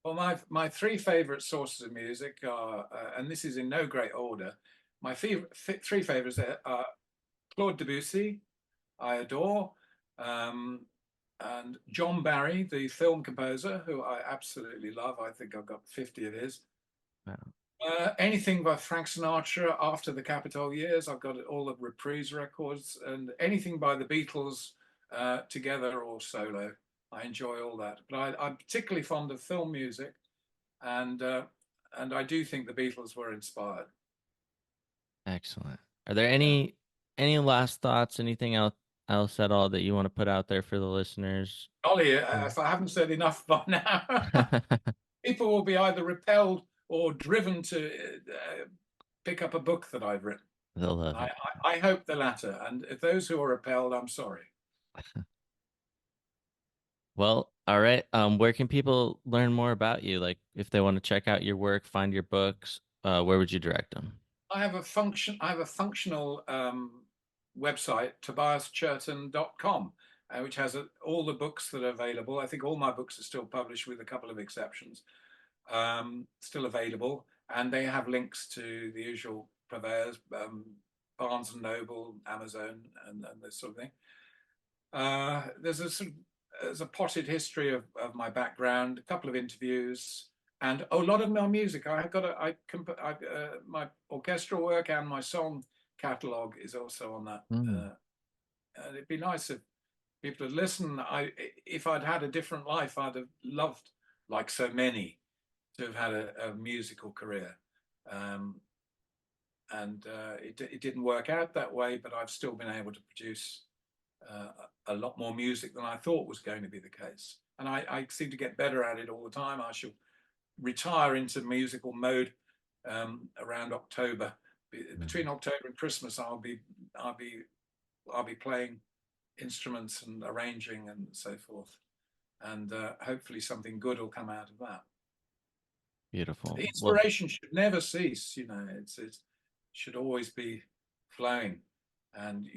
Speaker 11: Well, my 3 favorite sources of music are, and this is in no great order. My 3 favorites are Claude Debussy, I adore, and John Barry, the film composer, who I absolutely love. I think I've got 50 of his. Wow. Anything by Frank Sinatra after the Capitol years. I've got all the reprise records, and anything by the Beatles, together or solo. I enjoy all that. But I'm particularly fond of film music, and I do think the Beatles were inspired.
Speaker 10: Excellent. Are there any last thoughts? Anything else at all that you want to put out there for the listeners?
Speaker 11: Ollie, if I haven't said enough by now, people will be either repelled or driven to pick up a book that I've written.
Speaker 10: They'll love it.
Speaker 11: I hope the latter. And if those who are repelled, I'm sorry.
Speaker 10: Well, all right. Where can people learn more about you? Like if they want to check out your work, find your books, where would you direct them?
Speaker 11: I have a functional website, tobiaschurton.com, which has all the books that are available. I think all my books are still published with a couple of exceptions, still available. And they have links to the usual purveyors, Barnes and Noble, Amazon, and this sort of thing. There's a potted history of my background, a couple of interviews, and a lot of my music. My orchestral work and my song catalog is also on that. And it'd be nice if people would listen. If I'd had a different life, I'd have loved, like so many, to have had a musical career. It didn't work out that way, but I've still been able to produce a lot more music than I thought was going to be the case. And I seem to get better at it all the time. I shall retire into musical mode around October. Between October and Christmas, I'll be playing instruments and arranging and so forth. And hopefully something good will come out of that.
Speaker 10: Beautiful.
Speaker 11: The inspiration should never cease. It should always be flowing. And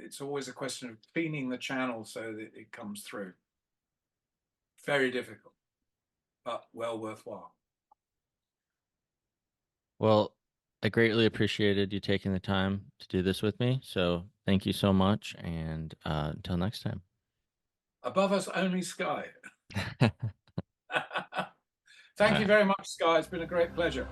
Speaker 11: it's always a question of cleaning the channel so that it comes through. Very difficult, but well worthwhile.
Speaker 10: Well, I greatly appreciated you taking the time to do this with me. So thank you so much. And until next time.
Speaker 11: Above us, only sky. Thank you very much, Sky. It's been a great pleasure.